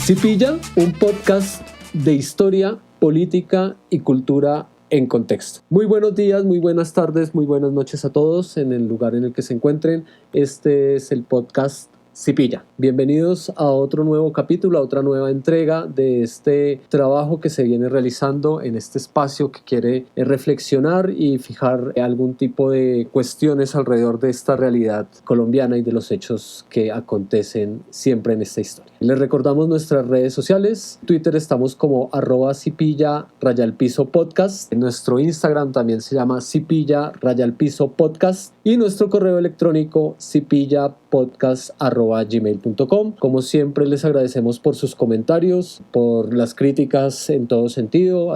Si pilla, un podcast de historia, política y cultura en contexto. Muy buenos días, muy buenas tardes, muy buenas noches a todos en el lugar en el que se encuentren. Este es el podcast Si pilla. Bienvenidos a otro nuevo capítulo, a otra nueva entrega de este trabajo que se viene realizando en este espacio que quiere reflexionar y fijar algún tipo de cuestiones alrededor de esta realidad colombiana y de los hechos que acontecen siempre en esta historia. Les recordamos nuestras redes sociales. En Twitter estamos como @sipilla_podcast. En nuestro Instagram también se llama sipilla_podcast y nuestro correo electrónico sipillapodcast@gmail.com. Como siempre les agradecemos por sus comentarios, por las críticas en todo sentido.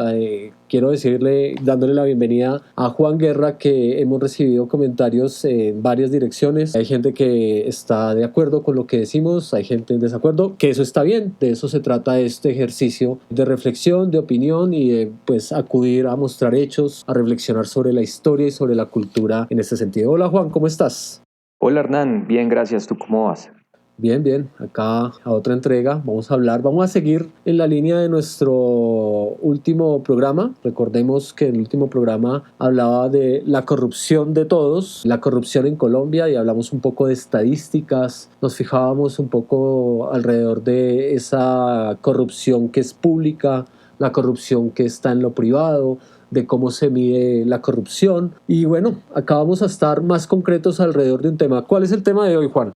Quiero decirle, dándole la bienvenida a Juan Guerra, que hemos recibido comentarios en varias direcciones. Hay gente que está de acuerdo con lo que decimos, hay gente en desacuerdo, que eso está bien. De eso se trata este ejercicio de reflexión, de opinión y de acudir a mostrar hechos, a reflexionar sobre la historia y sobre la cultura en ese sentido. Hola Juan, ¿cómo estás? Hola Hernán, bien, gracias. ¿Tú cómo vas? Bien, bien. Acá a otra entrega vamos a seguir en la línea de nuestro último programa. Recordemos que el último programa hablaba de la corrupción de todos, la corrupción en Colombia, y hablamos un poco de estadísticas. Nos fijábamos un poco alrededor de esa corrupción que es pública, la corrupción que está en lo privado, de cómo se mide la corrupción. Y bueno, acá vamos a estar más concretos alrededor de un tema. ¿Cuál es el tema de hoy, Juan?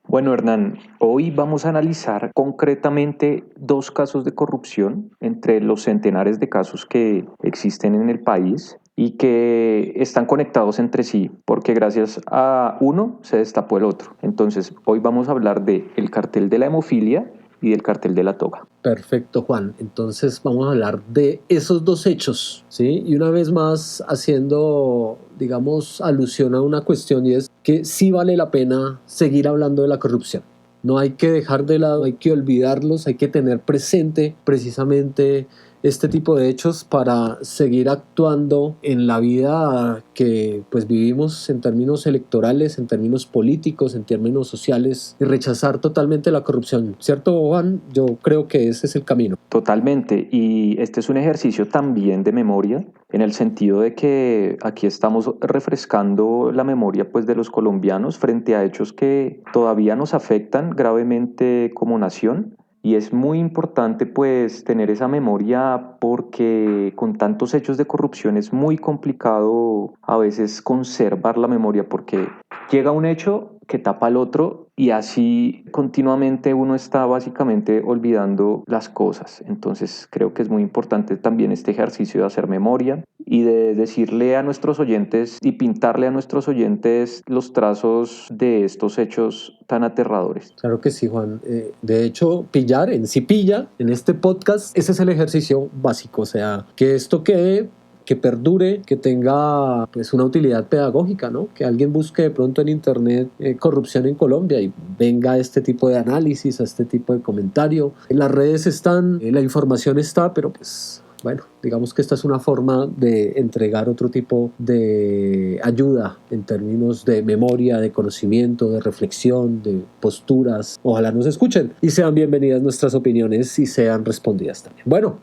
Bueno, Hernán, hoy vamos a analizar concretamente dos casos de corrupción entre los centenares de casos que existen en el país y que están conectados entre sí, porque gracias a uno se destapó el otro. Entonces, hoy vamos a hablar de el cartel de la hemofilia y del cartel de la toga. Perfecto, Juan. Entonces vamos a hablar de esos dos hechos, ¿sí? Y una vez más haciendo, digamos, alusión a una cuestión, y es que sí vale la pena seguir hablando de la corrupción. No hay que dejar de lado, hay que olvidarlos, hay que tener presente precisamente este tipo de hechos para seguir actuando en la vida que vivimos en términos electorales, en términos políticos, en términos sociales, y rechazar totalmente la corrupción. ¿Cierto, Juan? Yo creo que ese es el camino. Totalmente, y este es un ejercicio también de memoria, en el sentido de que aquí estamos refrescando la memoria de los colombianos frente a hechos que todavía nos afectan gravemente como nación. Y es muy importante tener esa memoria, porque con tantos hechos de corrupción es muy complicado a veces conservar la memoria, porque llega un hecho que tapa al otro y así continuamente uno está básicamente olvidando las cosas. Entonces creo que es muy importante también este ejercicio de hacer memoria y de decirle a nuestros oyentes y pintarle a nuestros oyentes los trazos de estos hechos tan aterradores. Claro que sí, Juan. De hecho, pillar en sí pilla, en este podcast, ese es el ejercicio básico. O sea, que esto quede, que perdure, que tenga una utilidad pedagógica, ¿no? Que alguien busque de pronto en internet corrupción en Colombia y venga a este tipo de análisis, a este tipo de comentario. En las redes están, la información está, pero bueno, digamos que esta es una forma de entregar otro tipo de ayuda en términos de memoria, de conocimiento, de reflexión, de posturas. Ojalá nos escuchen y sean bienvenidas nuestras opiniones y sean respondidas también. Bueno,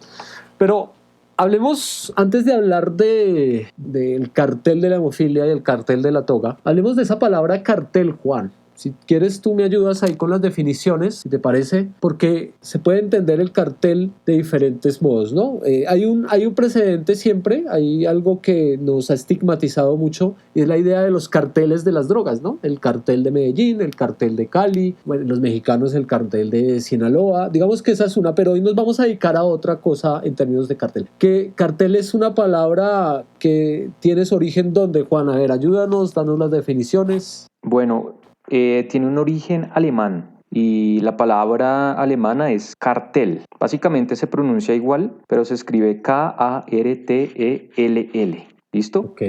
pero hablemos, antes de hablar del cartel de la hemofilia y el cartel de la toga, hablemos de esa palabra cartel, Juan. Si quieres, tú me ayudas ahí con las definiciones, si te parece, porque se puede entender el cartel de diferentes modos, ¿no? Hay un precedente siempre, hay algo que nos ha estigmatizado mucho, y es la idea de los carteles de las drogas, ¿no? El cartel de Medellín, el cartel de Cali, bueno, los mexicanos el cartel de Sinaloa. Digamos que esa es una, pero hoy nos vamos a dedicar a otra cosa en términos de cartel. Que cartel es una palabra que tiene su origen, ¿dónde, Juan? A ver, ayúdanos, danos las definiciones. Bueno, tiene un origen alemán y la palabra alemana es cartel. Básicamente se pronuncia igual, pero se escribe Kartell. ¿Listo? Ok.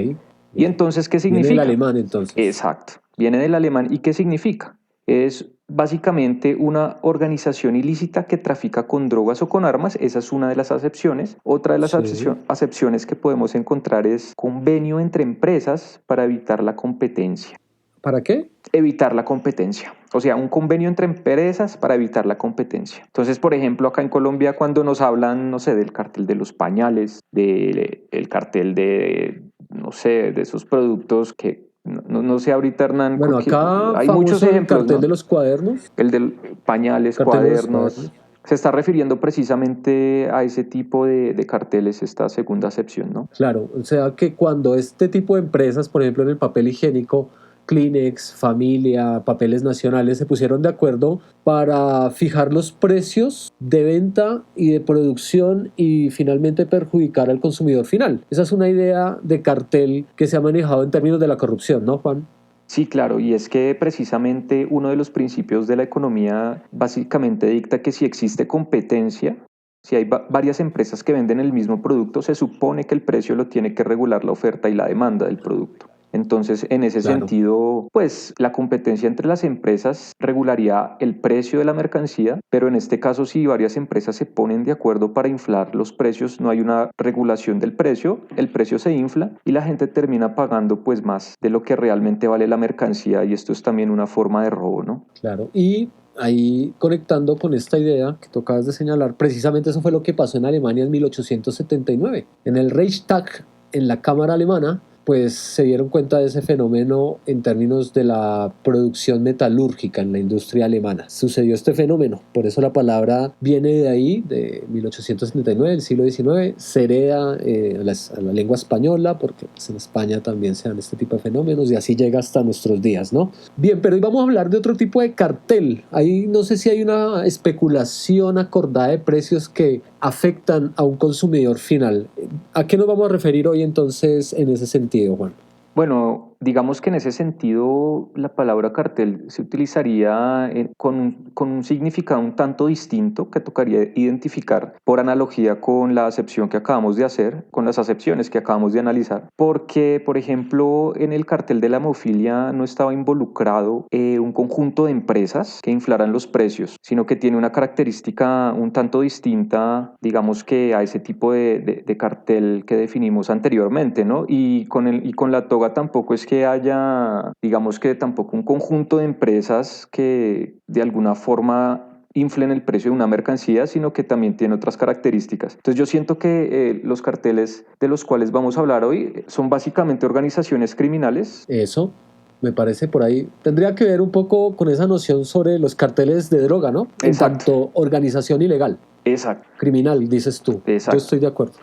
¿Y entonces qué Viene del significa? alemán, entonces. Exacto, viene del alemán. ¿Y qué significa? Es básicamente una organización ilícita que trafica con drogas o con armas. Esa es una de las acepciones. Otra de las Sí. acepciones que podemos encontrar es convenio entre empresas para evitar la competencia. ¿Para qué? Evitar la competencia. O sea, un convenio entre empresas para evitar la competencia. Entonces, por ejemplo, acá en Colombia, cuando nos hablan, no sé, del cartel de los pañales, del cartel de, no sé, de esos productos que, no sé ahorita, Hernán, Bueno, acá hay muchos famoso el ejemplos, cartel ¿no? de los cuadernos. El de pañales, Cartel de los cuadernos. cuadernos. Se está refiriendo precisamente a ese tipo de carteles, esta segunda acepción, ¿no? Claro, o sea que cuando este tipo de empresas, por ejemplo en el papel higiénico, Kleenex, Familia, Papeles Nacionales, se pusieron de acuerdo para fijar los precios de venta y de producción y finalmente perjudicar al consumidor final. Esa es una idea de cartel que se ha manejado en términos de la corrupción, ¿no, Juan? Sí, claro, y es que precisamente uno de los principios de la economía básicamente dicta que si existe competencia, si hay varias empresas que venden el mismo producto, se supone que el precio lo tiene que regular la oferta y la demanda del producto. Entonces, en ese Claro. sentido, pues la competencia entre las empresas regularía el precio de la mercancía, pero en este caso, si varias empresas se ponen de acuerdo para inflar los precios, no hay una regulación del precio, el precio se infla y la gente termina pagando pues más de lo que realmente vale la mercancía, y esto es también una forma de robo, ¿no? Claro, y ahí conectando con esta idea que tú acabas de señalar, precisamente eso fue lo que pasó en Alemania en 1879. En el Reichstag, en la Cámara Alemana, pues se dieron cuenta de ese fenómeno en términos de la producción metalúrgica en la industria alemana. Sucedió este fenómeno, por eso la palabra viene de ahí, de 1879, del siglo XIX, se hereda a la lengua española, porque pues, en España también se dan este tipo de fenómenos y así llega hasta nuestros días, ¿no? Bien, pero hoy vamos a hablar de otro tipo de cartel. Ahí no sé si hay una especulación acordada de precios que afectan a un consumidor final. ¿A qué nos vamos a referir hoy entonces en ese sentido, Juan? Bueno, digamos que en ese sentido la palabra cartel se utilizaría con un significado un tanto distinto que tocaría identificar por analogía con la acepción que acabamos de hacer, con las acepciones que acabamos de analizar, porque, por ejemplo, en el cartel de la hemofilia no estaba involucrado un conjunto de empresas que inflaran los precios, sino que tiene una característica un tanto distinta, digamos que a ese tipo de cartel que definimos anteriormente, ¿no? Y con la toga tampoco es que haya, digamos que tampoco un conjunto de empresas que de alguna forma inflen el precio de una mercancía, sino que también tiene otras características. Entonces yo siento que los carteles de los cuales vamos a hablar hoy son básicamente organizaciones criminales. Eso me parece por ahí. Tendría que ver un poco con esa noción sobre los carteles de droga, ¿no? En Exacto, tanto organización ilegal, exacto, criminal, dices tú. Yo exacto. estoy de acuerdo.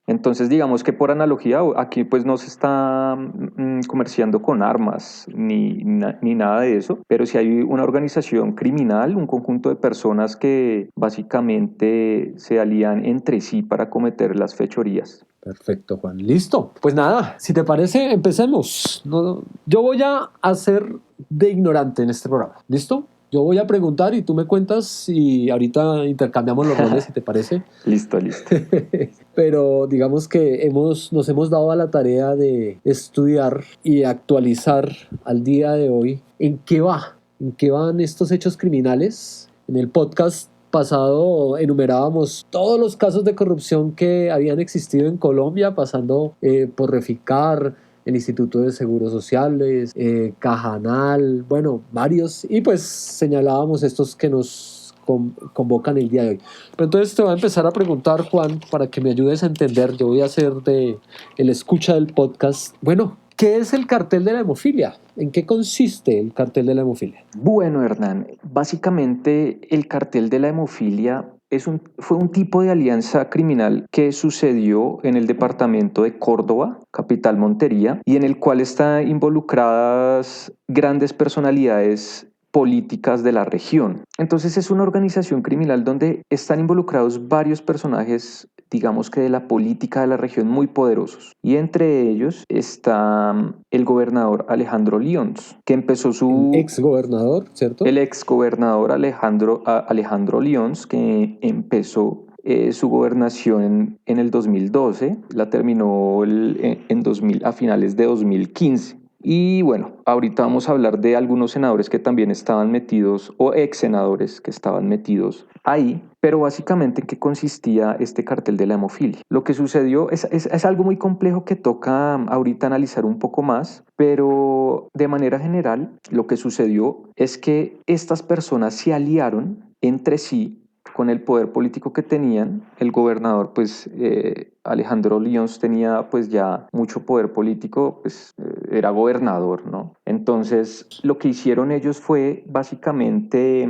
Entonces, digamos que por analogía, aquí pues no se está comerciando con armas ni nada de eso, pero si hay una organización criminal, un conjunto de personas que básicamente se alían entre sí para cometer las fechorías. Perfecto, Juan. Listo. Pues nada, si te parece, empecemos. No, yo voy a hacer de ignorante en este programa. ¿Listo? Yo voy a preguntar y tú me cuentas y ahorita intercambiamos los roles, si te parece. Listo, listo. Pero digamos que nos hemos dado a la tarea de estudiar y actualizar al día de hoy en qué van estos hechos criminales. En el podcast pasado enumerábamos todos los casos de corrupción que habían existido en Colombia, pasando por Reficar, el Instituto de Seguros Sociales, Cajanal, bueno, varios, y pues señalábamos estos que nos convocan el día de hoy. Pero entonces te voy a empezar a preguntar, Juan, para que me ayudes a entender. Yo voy a hacer de el escucha del podcast. Bueno, ¿qué es el cartel de la hemofilia? ¿En qué consiste el cartel de la hemofilia? Bueno, Hernán, básicamente el cartel de la hemofilia fue un tipo de alianza criminal que sucedió en el departamento de Córdoba, capital Montería, y en el cual están involucradas grandes personalidades políticas de la región. Entonces es una organización criminal donde están involucrados varios personajes, digamos que de la política de la región, muy poderosos. Y entre ellos está el gobernador Alejandro Lyons, que empezó El ex gobernador, ¿cierto? el ex gobernador Alejandro Lyons, que empezó su gobernación en el 2012, la terminó a finales de 2015. Y bueno, ahorita vamos a hablar de algunos senadores que también estaban metidos, o ex senadores que estaban metidos ahí, pero básicamente en qué consistía este cartel de la hemofilia. Lo que sucedió es algo muy complejo que toca ahorita analizar un poco más, pero de manera general lo que sucedió es que estas personas se aliaron entre sí con el poder político que tenían. El gobernador, pues Alejandro Lyons tenía pues ya mucho poder político, pues era gobernador, ¿no? Entonces lo que hicieron ellos fue básicamente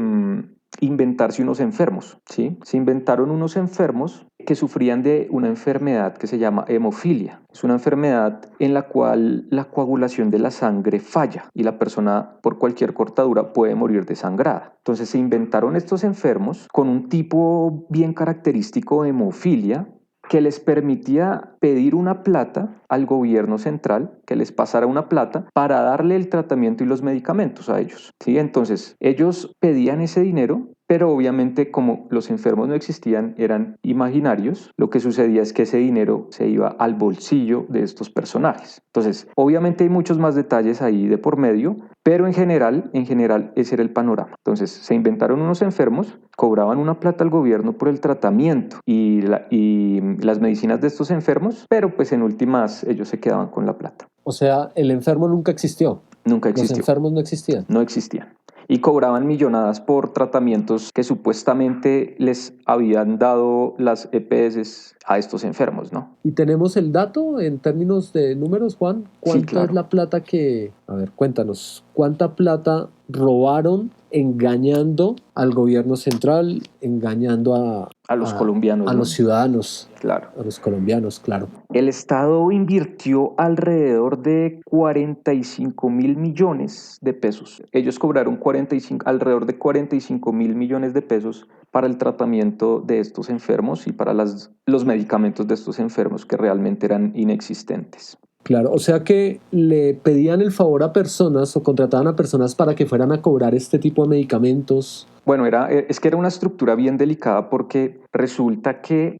inventarse unos enfermos, ¿sí? Se inventaron unos enfermos que sufrían de una enfermedad que se llama hemofilia. Es una enfermedad en la cual la coagulación de la sangre falla y la persona por cualquier cortadura puede morir desangrada. Entonces se inventaron estos enfermos con un tipo bien característico de hemofilia que les permitía pedir una plata al gobierno central, que les pasara una plata para darle el tratamiento y los medicamentos a ellos, ¿sí? Entonces, ellos pedían ese dinero, pero obviamente como los enfermos no existían, eran imaginarios, lo que sucedía es que ese dinero se iba al bolsillo de estos personajes. Entonces, obviamente hay muchos más detalles ahí de por medio, pero en general ese era el panorama. Entonces, se inventaron unos enfermos, cobraban una plata al gobierno por el tratamiento y las medicinas de estos enfermos, pero pues en últimas ellos se quedaban con la plata. O sea, el enfermo nunca existió. Nunca Los existió. enfermos no existían. No existían. Y cobraban millonadas por tratamientos que supuestamente les habían dado las EPS a estos enfermos, ¿no? ¿Y tenemos el dato en términos de números, Juan? Sí, ¿Cuánta es claro. la plata que... A ver, cuéntanos. ¿Cuánta plata robaron engañando al gobierno central, engañando A los colombianos, a ¿no? los ciudadanos, Claro. a los colombianos, claro? El Estado invirtió alrededor de 45.000 millones de pesos. Ellos cobraron alrededor de 45.000 millones de pesos para el tratamiento de estos enfermos y para los medicamentos de estos enfermos que realmente eran inexistentes. Claro, o sea que le pedían el favor a personas o contrataban a personas para que fueran a cobrar este tipo de medicamentos. Bueno, es que era una estructura bien delicada porque resulta que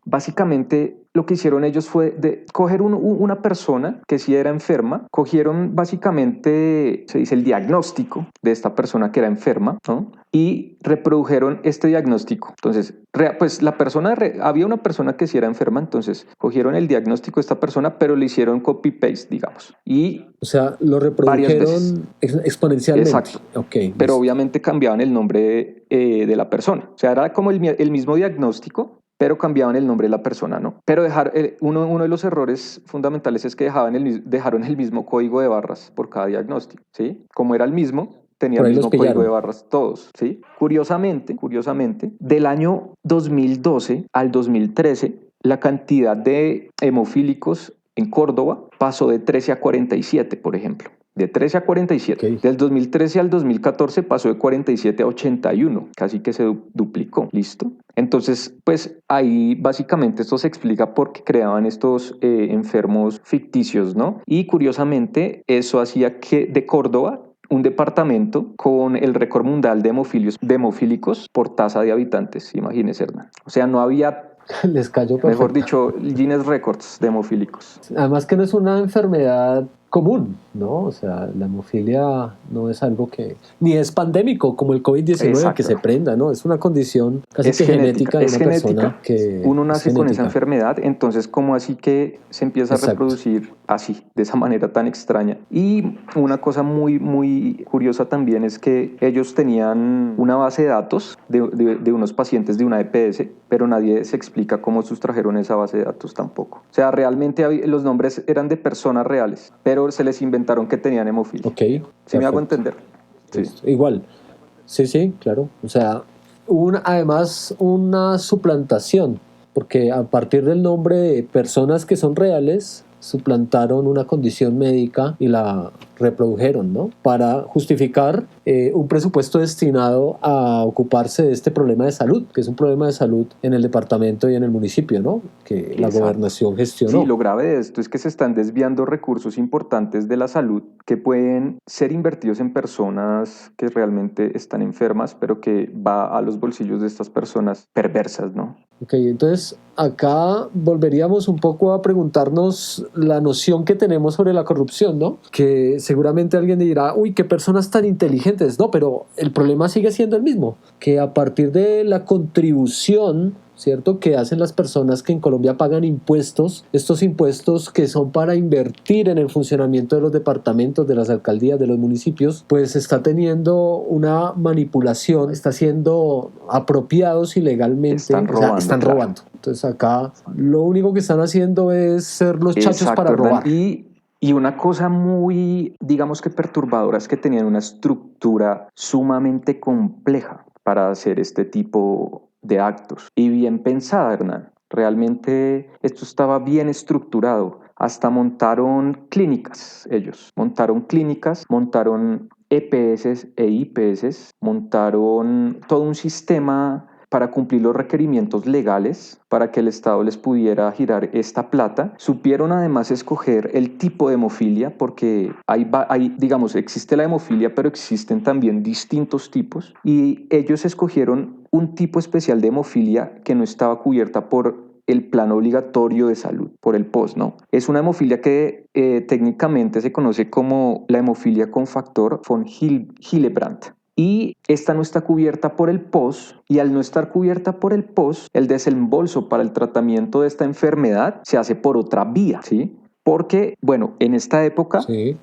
básicamente lo que hicieron ellos fue de coger una persona que sí era enferma, cogieron básicamente, se dice, el diagnóstico de esta persona que era enferma, ¿no? Y reprodujeron este diagnóstico. Entonces, pues había una persona que sí era enferma, entonces cogieron el diagnóstico de esta persona, pero le hicieron copy-paste, digamos. Y O sea, lo varias veces. reprodujeron exponencialmente. Exacto. Ok, Pero listo. obviamente cambiaban el nombre de la persona. O sea, era como el mismo diagnóstico, pero cambiaban el nombre de la persona, ¿no? Pero uno de los errores fundamentales es que dejaron el mismo código de barras por cada diagnóstico, ¿sí? Como era el mismo, tenía Por el ahí los mismo código de pillaron. barras todos, ¿sí? Curiosamente, del año 2012 al 2013, la cantidad de hemofílicos en Córdoba pasó de 13 a 47, por ejemplo. De 13 a 47. Ok. Del 2013 al 2014 pasó de 47 a 81, casi que se duplicó, ¿listo? Entonces, pues ahí básicamente esto se explica por qué creaban estos enfermos ficticios, ¿no? Y curiosamente eso hacía que de Córdoba un departamento con el récord mundial de hemofílicos por tasa de habitantes, imagínese, Hernán. O sea, no había, Les cayó mejor perfecto. dicho, Guinness Records de hemofílicos. Además que no es una enfermedad común, ¿no? O sea, la hemofilia no es algo que... Ni es pandémico como el COVID-19 que Exacto. se prenda, ¿no? Es una condición casi Es que genética, genética de es una persona genética. que Uno es nace con esa genética. enfermedad, entonces como así que se empieza a Exacto. reproducir así, de esa manera tan extraña. Y una cosa muy, muy curiosa también es que ellos tenían una base de datos de unos pacientes de una EPS, pero nadie se explica cómo sustrajeron esa base de datos tampoco. O sea, realmente los nombres eran de personas reales, pero se les inventaron que tenían hemofilia. Ok, ¿Sí me hago perfecto. entender? Sí. Listo. Igual. Sí, sí, claro. O sea, además una suplantación, porque a partir del nombre de personas que son reales, suplantaron una condición médica y la reprodujeron, ¿no? Para justificar un presupuesto destinado a ocuparse de este problema de salud, que es un problema de salud en el departamento y en el municipio, ¿no? Que la Exacto. gobernación Sí, gestionó. lo grave de esto es que se están desviando recursos importantes de la salud que pueden ser invertidos en personas que realmente están enfermas, pero que va a los bolsillos de estas personas perversas, ¿no? Ok, entonces acá volveríamos un poco a preguntarnos la noción que tenemos sobre la corrupción, ¿no? Que seguramente alguien dirá, uy, qué personas tan inteligentes, ¿no? Pero el problema sigue siendo el mismo, que a partir de la contribución, ¿cierto? Que hacen las personas que en Colombia pagan impuestos, estos impuestos que son para invertir en el funcionamiento de los departamentos, de las alcaldías, de los municipios, pues está teniendo una manipulación, está siendo apropiados ilegalmente, Están o sea, robando, están claro. robando. Entonces acá lo único que están haciendo es ser los chachos para Exacto, Hernán. robar. Y una cosa muy, digamos que perturbadora es que tenían una estructura sumamente compleja para hacer este tipo de actos. Y bien pensada, Hernán. Realmente esto estaba bien estructurado. Hasta montaron clínicas ellos. Montaron clínicas, montaron EPS e IPS, montaron todo un sistema para cumplir los requerimientos legales, para que el Estado les pudiera girar esta plata. Supieron además escoger el tipo de hemofilia, porque digamos, existe la hemofilia, pero existen también distintos tipos, y ellos escogieron un tipo especial de hemofilia que no estaba cubierta por el plan obligatorio de salud, por el POS, ¿no? Es una hemofilia que técnicamente se conoce como la hemofilia con factor von Hillebrandt. Y esta no está cubierta por el POS, y al no estar cubierta por el POS, el desembolso para el tratamiento de esta enfermedad se hace por otra vía, ¿sí? Porque, bueno, en esta época Sí.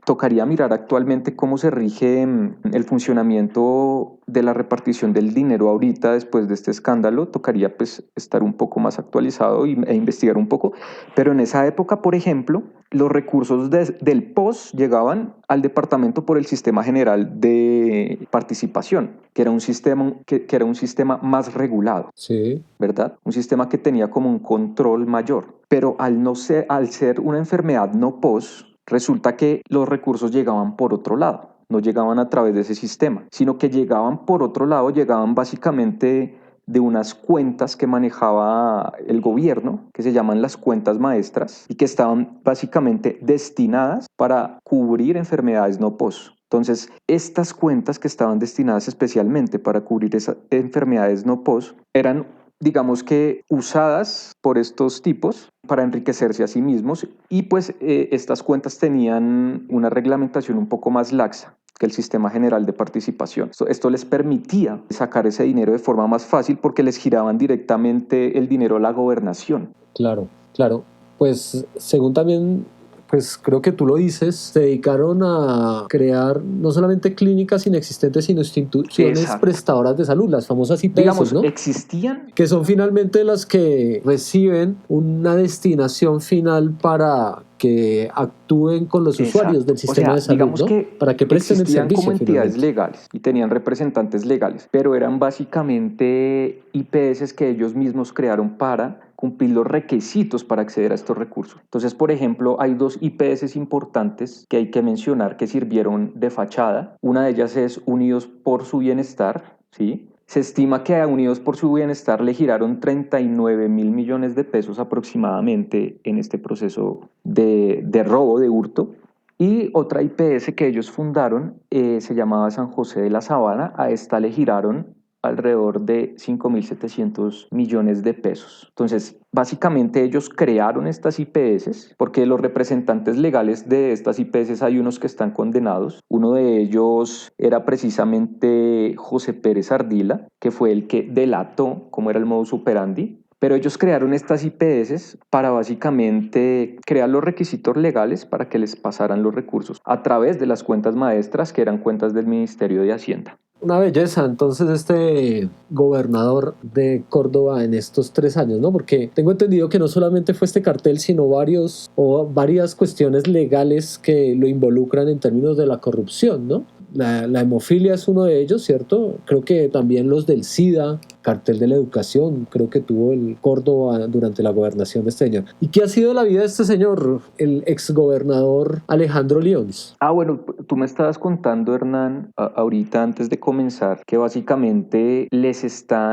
tocaría mirar actualmente cómo se rige el funcionamiento de la repartición del dinero ahorita después de este escándalo. Tocaría pues estar un poco más actualizado e investigar un poco. Pero en esa época, por ejemplo, los recursos del POS llegaban al departamento por el Sistema General de Participación, que era un sistema, que era un sistema más regulado. Sí. ¿Verdad? Un sistema que tenía como un control mayor. Pero al ser una enfermedad no POS, resulta que los recursos llegaban por otro lado, no llegaban a través de ese sistema, sino que llegaban por otro lado, llegaban básicamente de unas cuentas que manejaba el gobierno, que se llaman las cuentas maestras, y que estaban básicamente destinadas para cubrir enfermedades no POS. Entonces, estas cuentas que estaban destinadas especialmente para cubrir esas enfermedades no POS eran, digamos que, usadas por estos tipos para enriquecerse a sí mismos, y pues estas cuentas tenían una reglamentación un poco más laxa que el Sistema General de Participación. Esto les permitía sacar ese dinero de forma más fácil porque les giraban directamente el dinero a la gobernación. Claro, claro. Pues según también, pues creo que tú lo dices, se dedicaron a crear no solamente clínicas inexistentes, sino instituciones Exacto. prestadoras de salud, las famosas IPS, Digamos, ¿no? existían. Que son finalmente las que reciben una destinación final para que actúen con los usuarios Exacto. del O sistema sea, de salud, digamos ¿no? que Para que presten el existían como servicio entidades finalmente. legales y tenían representantes legales, pero eran básicamente IPS que ellos mismos crearon para cumplir los requisitos para acceder a estos recursos. Entonces, por ejemplo, hay dos IPS importantes que hay que mencionar que sirvieron de fachada. Una de ellas es Unidos por su Bienestar, ¿sí? Se estima que a Unidos por su Bienestar le giraron 39.000 millones de pesos aproximadamente en este proceso de robo, de hurto. Y otra IPS que ellos fundaron se llamaba San José de la Sabana. A esta le giraron alrededor de 5.700 millones de pesos. Entonces, básicamente ellos crearon estas IPS porque los representantes legales de estas IPS hay unos que están condenados. Uno de ellos era precisamente José Pérez Ardila, que fue el que delató cómo era el modus operandi. Pero ellos crearon estas IPS para básicamente crear los requisitos legales para que les pasaran los recursos a través de las cuentas maestras, que eran cuentas del Ministerio de Hacienda. Una belleza, entonces, este gobernador de Córdoba en estos 3 años, ¿no? Porque tengo entendido que no solamente fue este cartel, sino varias cuestiones legales que lo involucran en términos de la corrupción, ¿no? La hemofilia es uno de ellos, ¿cierto? Creo que también los del SIDA, cartel de la educación, creo que tuvo el Córdoba durante la gobernación de este señor. ¿Y qué ha sido la vida de este señor, el exgobernador Alejandro Lions? Bueno, tú me estabas contando, Hernán, ahorita antes de comenzar, que básicamente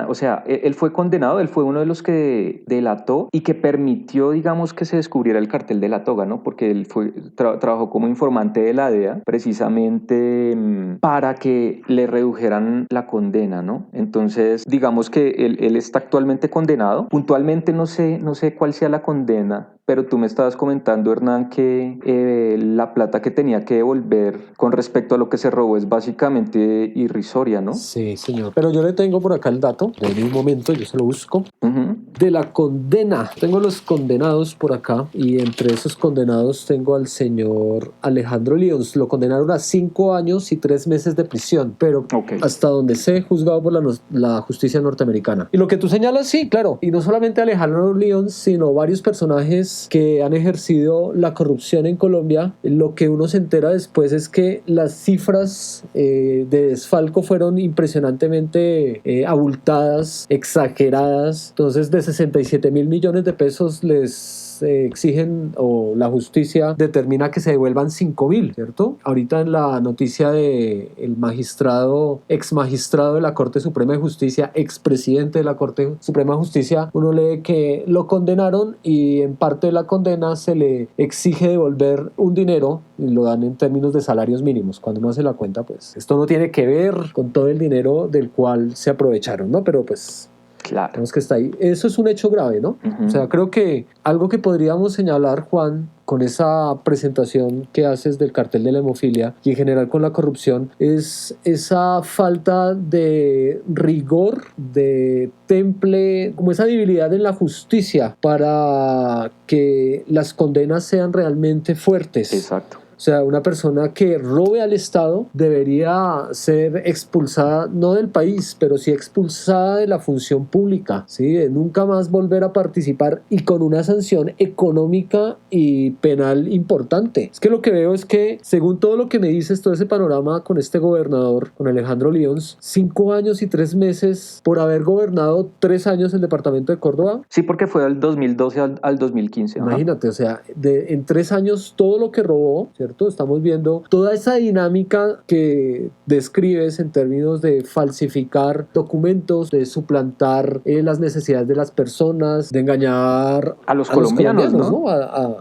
o sea, él fue condenado, él fue uno de los que delató y que permitió, digamos, que se descubriera el cartel de la toga, ¿no? Porque él trabajó como informante de la DEA precisamente para que le redujeran la condena, ¿no? Entonces, digamos digamos que él está actualmente condenado. Puntualmente no sé cuál sea la condena, pero tú me estabas comentando, Hernán, que la plata que tenía que devolver con respecto a lo que se robó es básicamente irrisoria, ¿no? Sí, señor. Pero yo le tengo por acá el dato, en un momento, yo se lo busco. Uh-huh. De la condena. Tengo los condenados por acá y entre esos condenados tengo al señor Alejandro Lyons. Lo condenaron a 5 años y 3 meses de prisión, pero hasta donde sé, juzgado por la justicia norteamericana. Y lo que tú señalas, sí, claro. Y no solamente Alejandro Lyons, sino varios personajes que han ejercido la corrupción en Colombia. Lo que uno se entera después es que las cifras de desfalco fueron impresionantemente abultadas, exageradas. Entonces, de 67 mil millones de pesos les exigen, o la justicia determina que se devuelvan 5.000, ¿cierto? Ahorita en la noticia de el magistrado, ex magistrado de la Corte Suprema de Justicia, expresidente de la Corte Suprema de Justicia, uno lee que lo condenaron y en parte de la condena se le exige devolver un dinero y lo dan en términos de salarios mínimos. Cuando uno hace la cuenta, pues esto no tiene que ver con todo el dinero del cual se aprovecharon, ¿no? Pero pues claro, tenemos que estar ahí. Eso es un hecho grave, ¿no? uh-huh. O sea, creo que algo que podríamos señalar, Juan, con esa presentación que haces del cartel de la hemofilia y en general con la corrupción, es esa falta de rigor, de temple, como esa debilidad en la justicia para que las condenas sean realmente fuertes. Exacto. O sea, una persona que robe al Estado debería ser expulsada, no del país, pero sí expulsada de la función pública, ¿sí? De nunca más volver a participar y con una sanción económica y penal importante. Es que lo que veo es que, según todo lo que me dices, todo ese panorama con este gobernador, con Alejandro Lyons, 5 años y 3 meses por haber gobernado 3 años el departamento de Córdoba. Sí, porque fue del 2012 al 2015. Imagínate, o sea, en 3 años todo lo que robó, ¿cierto? Estamos viendo toda esa dinámica que describes en términos de falsificar documentos, de suplantar las necesidades de las personas, de engañar a los colombianos, ¿no?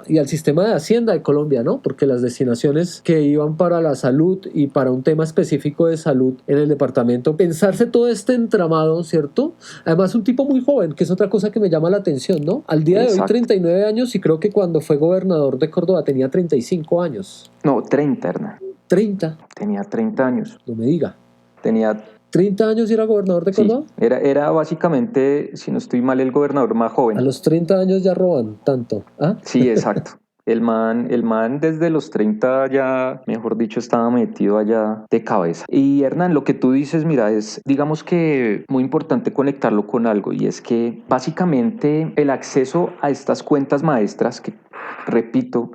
Y al sistema de Hacienda de Colombia, ¿no? Porque las destinaciones que iban para la salud y para un tema específico de salud en el departamento, pensarse todo este entramado, ¿cierto? Además, un tipo muy joven, que es otra cosa que me llama la atención, ¿no? Al día de hoy, 39 años, y creo que cuando fue gobernador de Córdoba tenía 35 años. No, 30, Hernán. 30. Tenía 30 años. No me diga. Tenía 30 años y era gobernador de Córdoba. Sí, era básicamente, si no estoy mal, el gobernador más joven. A los 30 años ya roban tanto. ¿Ah? Sí, exacto. El man desde los 30 ya, mejor dicho, estaba metido allá de cabeza. Y Hernán, lo que tú dices, mira, es, digamos que muy importante conectarlo con algo, y es que básicamente el acceso a estas cuentas maestras, que repito,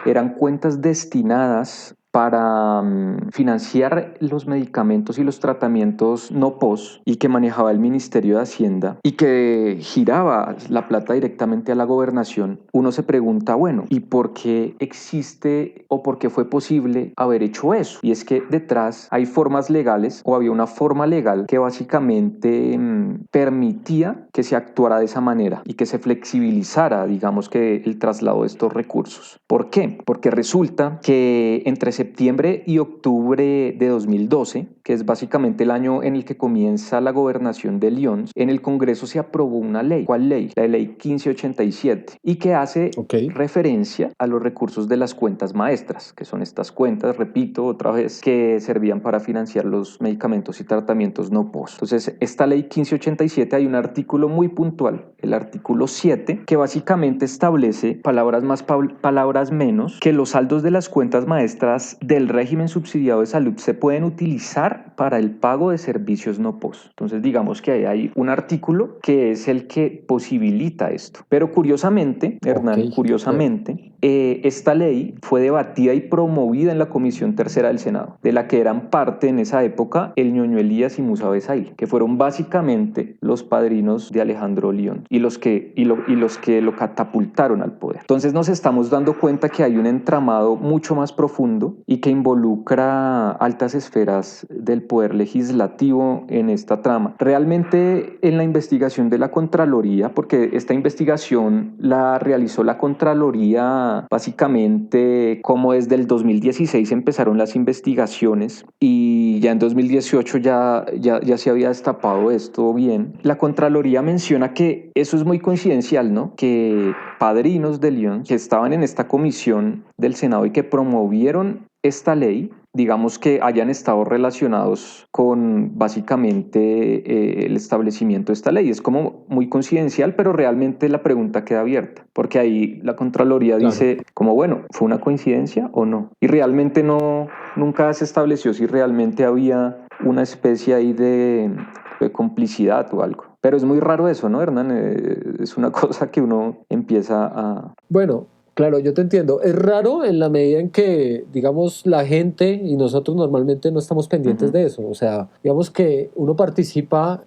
eran cuentas destinadas para financiar los medicamentos y los tratamientos no POS, y que manejaba el Ministerio de Hacienda y que giraba la plata directamente a la gobernación. Uno se pregunta, bueno, ¿y por qué existe o por qué fue posible haber hecho eso? Y es que detrás hay formas legales, o había una forma legal que básicamente permitía que se actuara de esa manera y que se flexibilizara, digamos, que el traslado de estos recursos. ¿Por qué? Porque resulta que entre septiembre y octubre de 2012, que es básicamente el año en el que comienza la gobernación de Lyons, en el Congreso se aprobó una ley. ¿Cuál ley? La ley 1587, y que hace referencia a los recursos de las cuentas maestras, que son estas cuentas, repito otra vez, que servían para financiar los medicamentos y tratamientos no POS. Entonces, esta ley 1587, hay un artículo muy puntual, el artículo 7, que básicamente establece, palabras más, palabras menos, que los saldos de las cuentas maestras del régimen subsidiado de salud se pueden utilizar para el pago de servicios no POS. Entonces, digamos que hay un artículo que es el que posibilita esto. Pero curiosamente, Hernán, esta ley fue debatida y promovida en la Comisión Tercera del Senado, de la que eran parte en esa época el Ñoño Elías y Musa Besail, que fueron básicamente los padrinos de Alejandro Lyons y los que lo catapultaron al poder. Entonces nos estamos dando cuenta que hay un entramado mucho más profundo y que involucra altas esferas del poder legislativo en esta trama. Realmente, en la investigación de la Contraloría, porque esta investigación la realizó la Contraloría básicamente como desde el 2016 empezaron las investigaciones, y ya en 2018 ya se había destapado esto bien. La Contraloría menciona que eso es muy coincidencial, ¿no? Que padrinos de León que estaban en esta comisión del Senado y que promovieron esta ley, digamos que hayan estado relacionados con básicamente el establecimiento de esta ley. Es como muy coincidencial, pero realmente la pregunta queda abierta, porque ahí la Contraloría Claro. dice como, bueno, ¿fue una coincidencia o no? Y realmente nunca se estableció si realmente había una especie ahí de complicidad o algo. Pero es muy raro eso, ¿no, Hernán? Es una cosa que uno empieza a... Bueno, claro, yo te entiendo. Es raro en la medida en que, digamos, la gente y nosotros normalmente no estamos pendientes Ujú. de eso. O sea, digamos que uno participa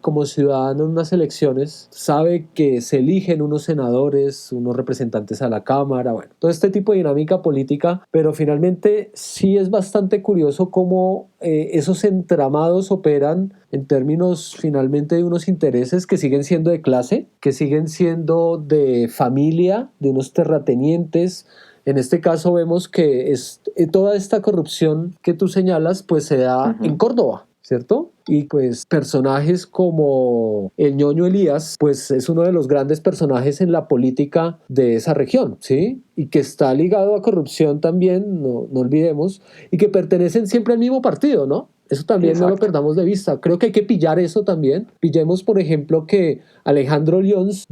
como ciudadano en unas elecciones, sabe que se eligen unos senadores, unos representantes a la Cámara, bueno, todo este tipo de dinámica política, pero finalmente sí es bastante curioso cómo esos entramados operan en términos finalmente de unos intereses que siguen siendo de clase, que siguen siendo de familia, de unos terratenientes. En este caso vemos que toda esta corrupción que tú señalas pues se da en Ujú. Córdoba, ¿cierto? Y pues personajes como el ñoño Elías, pues es uno de los grandes personajes en la política de esa región, ¿sí? Y que está ligado a corrupción también, no olvidemos, y que pertenecen siempre al mismo partido, ¿no? Eso también no lo Exacto. perdamos de vista. Creo que hay que pillar eso también. Pillemos, por ejemplo, que Alejandro Lyons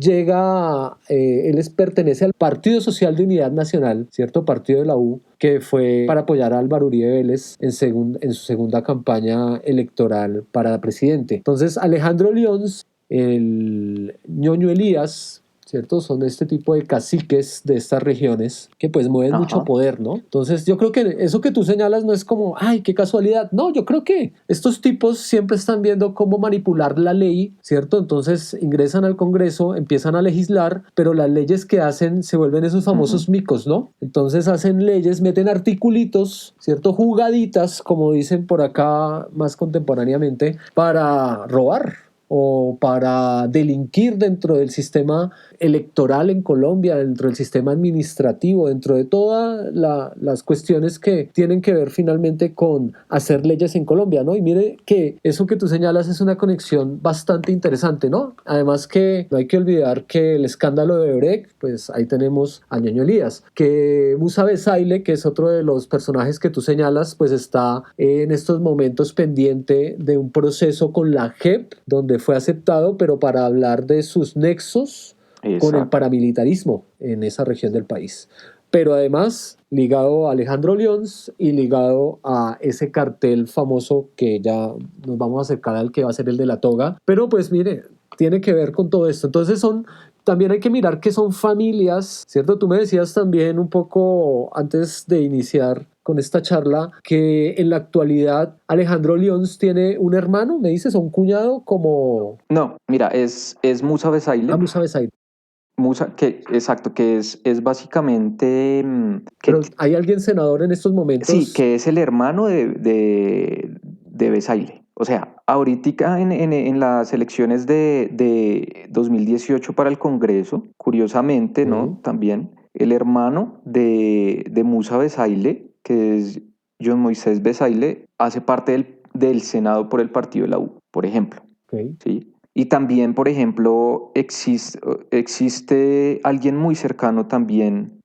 él pertenece al Partido Social de Unidad Nacional, ¿cierto? Partido de la U, que fue para apoyar a Álvaro Uribe Vélez en su segunda campaña electoral para presidente. Entonces, Alejandro Lyons, el ñoño Elías, ¿cierto? Son este tipo de caciques de estas regiones que pues mueven mucho Ajá. poder, ¿no? Entonces yo creo que eso que tú señalas no es como, ay, qué casualidad. No, yo creo que estos tipos siempre están viendo cómo manipular la ley, ¿cierto? Entonces ingresan al Congreso, empiezan a legislar, pero las leyes que hacen se vuelven esos Ujú. famosos micos, ¿no? Entonces hacen leyes, meten articulitos, ¿cierto? Jugaditas, como dicen por acá más contemporáneamente, para robar o para delinquir dentro del sistema electoral en Colombia, dentro del sistema administrativo, dentro de todas las cuestiones que tienen que ver finalmente con hacer leyes en Colombia, ¿no? Y mire que eso que tú señalas es una conexión bastante interesante, ¿no? Además que no hay que olvidar que el escándalo de Brecht, pues ahí tenemos a Ñeño Elías, que Musa Besaile, que es otro de los personajes que tú señalas, pues está en estos momentos pendiente de un proceso con la JEP, donde fue aceptado, pero para hablar de sus nexos con el Exacto. paramilitarismo en esa región del país. Pero además ligado a Alejandro Lyons y ligado a ese cartel famoso que ya nos vamos a acercar al que va a ser el de la toga. Pero pues mire, tiene que ver con todo esto. Entonces también hay que mirar que son familias, ¿cierto? Tú me decías también un poco antes de iniciar con esta charla que en la actualidad Alejandro Lyons tiene un hermano, me dices, o un cuñado como No, mira, es Musa Besaile. Musa Besaid. Musa, que, exacto, que es básicamente Pero ¿hay alguien senador en estos sí, momentos? que es el hermano de Besaile. O sea, ahorita en las elecciones de 2018 para el Congreso, curiosamente, ¿no? Sí, También el hermano de Musa Besaile, que es John Moisés Besaile, hace parte del Senado por el partido de la U, por ejemplo. ok. ¿Sí? Y también, por ejemplo, existe alguien muy cercano también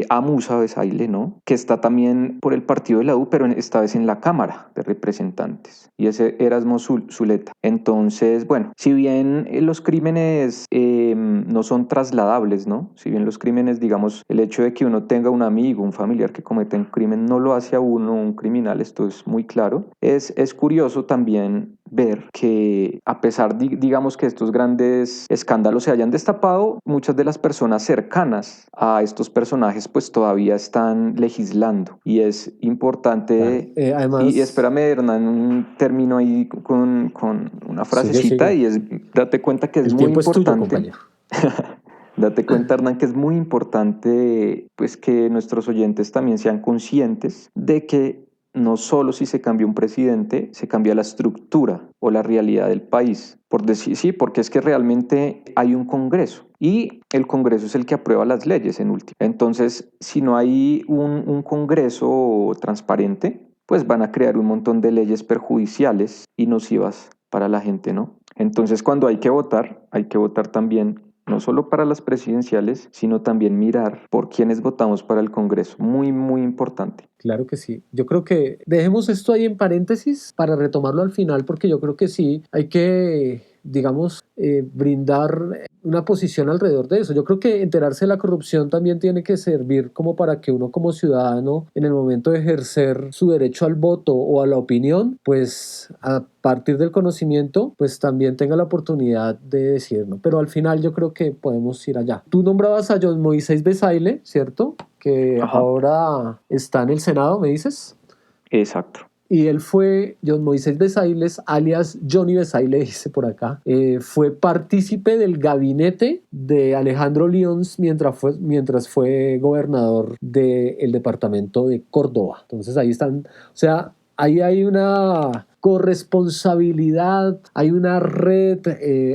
a Musa Besaile, ¿no? Que está también por el partido de la U, pero esta vez en la Cámara de Representantes. Y ese Erasmo Zuleta. Entonces, bueno, si bien los crímenes no son trasladables, ¿no? Si bien los crímenes, digamos, el hecho de que uno tenga un amigo, un familiar que cometa un crimen no lo hace a uno un criminal, esto es muy claro. Es curioso también ver que a pesar, digamos, que estos grandes escándalos se hayan destapado, muchas de las personas cercanas a estos personajes pues todavía están legislando y es Claro. importante. Y Además, espérame, Hernán, un término ahí con una sigue, frasecita sigue. y es, date cuenta que es El muy tiempo es tuyo, importante. compañero. Date cuenta, Hernán, que es muy importante pues que nuestros oyentes también sean conscientes de que no solo si se cambia un presidente, se cambia la estructura o la realidad del país. Por decir, sí, porque es que realmente hay un Congreso y el Congreso es el que aprueba las leyes en última. Entonces, si no hay un Congreso transparente, pues van a crear un montón de leyes perjudiciales y nocivas para la gente, ¿no? Entonces, cuando hay que votar también no solo para las presidenciales, sino también mirar por quiénes votamos para el Congreso. Muy, muy importante. Claro que sí. Yo creo que dejemos esto ahí en paréntesis para retomarlo al final, porque yo creo que sí hay que, digamos, brindar una posición alrededor de eso. Yo creo que enterarse de la corrupción también tiene que servir como para que uno como ciudadano, en el momento de ejercer su derecho al voto o a la opinión, pues a partir del conocimiento, pues también tenga la oportunidad de decirlo. Pero al final yo creo que podemos ir allá. Tú nombrabas a John Moisés Besaile, ¿cierto? Que Ajá. ahora está en el Senado, ¿me dices? Exacto. Y él fue, John Moisés Besailes, alias Johnny Besaile, dice por acá, fue partícipe del gabinete de Alejandro Lyons mientras fue gobernador del departamento de Córdoba. Entonces ahí están, o sea, ahí hay una corresponsabilidad, hay una red,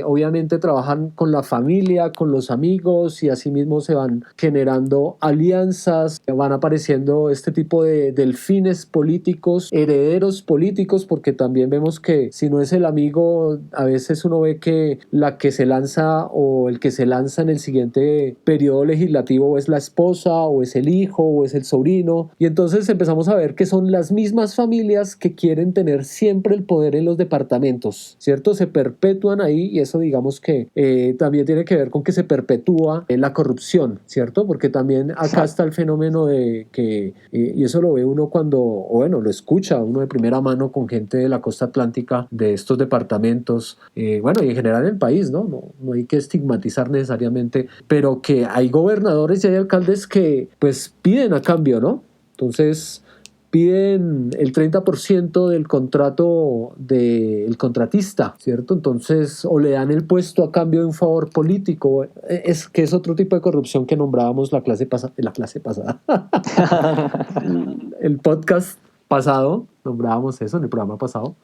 obviamente trabajan con la familia, con los amigos y asimismo se van generando alianzas, van apareciendo este tipo de delfines políticos, herederos políticos, porque también vemos que si no es el amigo, a veces uno ve que la que se lanza o el que se lanza en el siguiente periodo legislativo es la esposa o es el hijo o es el sobrino, y entonces empezamos a ver que son las mismas familias que quieren tener siempre el poder en los departamentos, ¿cierto? Se perpetúan ahí y eso digamos que también tiene que ver con que se perpetúa la corrupción, ¿cierto? Porque también acá está el fenómeno de que, y eso lo ve uno cuando, o bueno, lo escucha uno de primera mano con gente de la costa atlántica de estos departamentos, bueno, y en general en el país, ¿no? No hay que estigmatizar necesariamente, pero que hay gobernadores y hay alcaldes que pues piden a cambio, ¿no? Entonces piden el 30% del contrato del contratista, ¿cierto? Entonces, o le dan el puesto a cambio de un favor político, es otro tipo de corrupción que nombrábamos la clase pasada, el podcast pasado, nombrábamos eso en el programa pasado.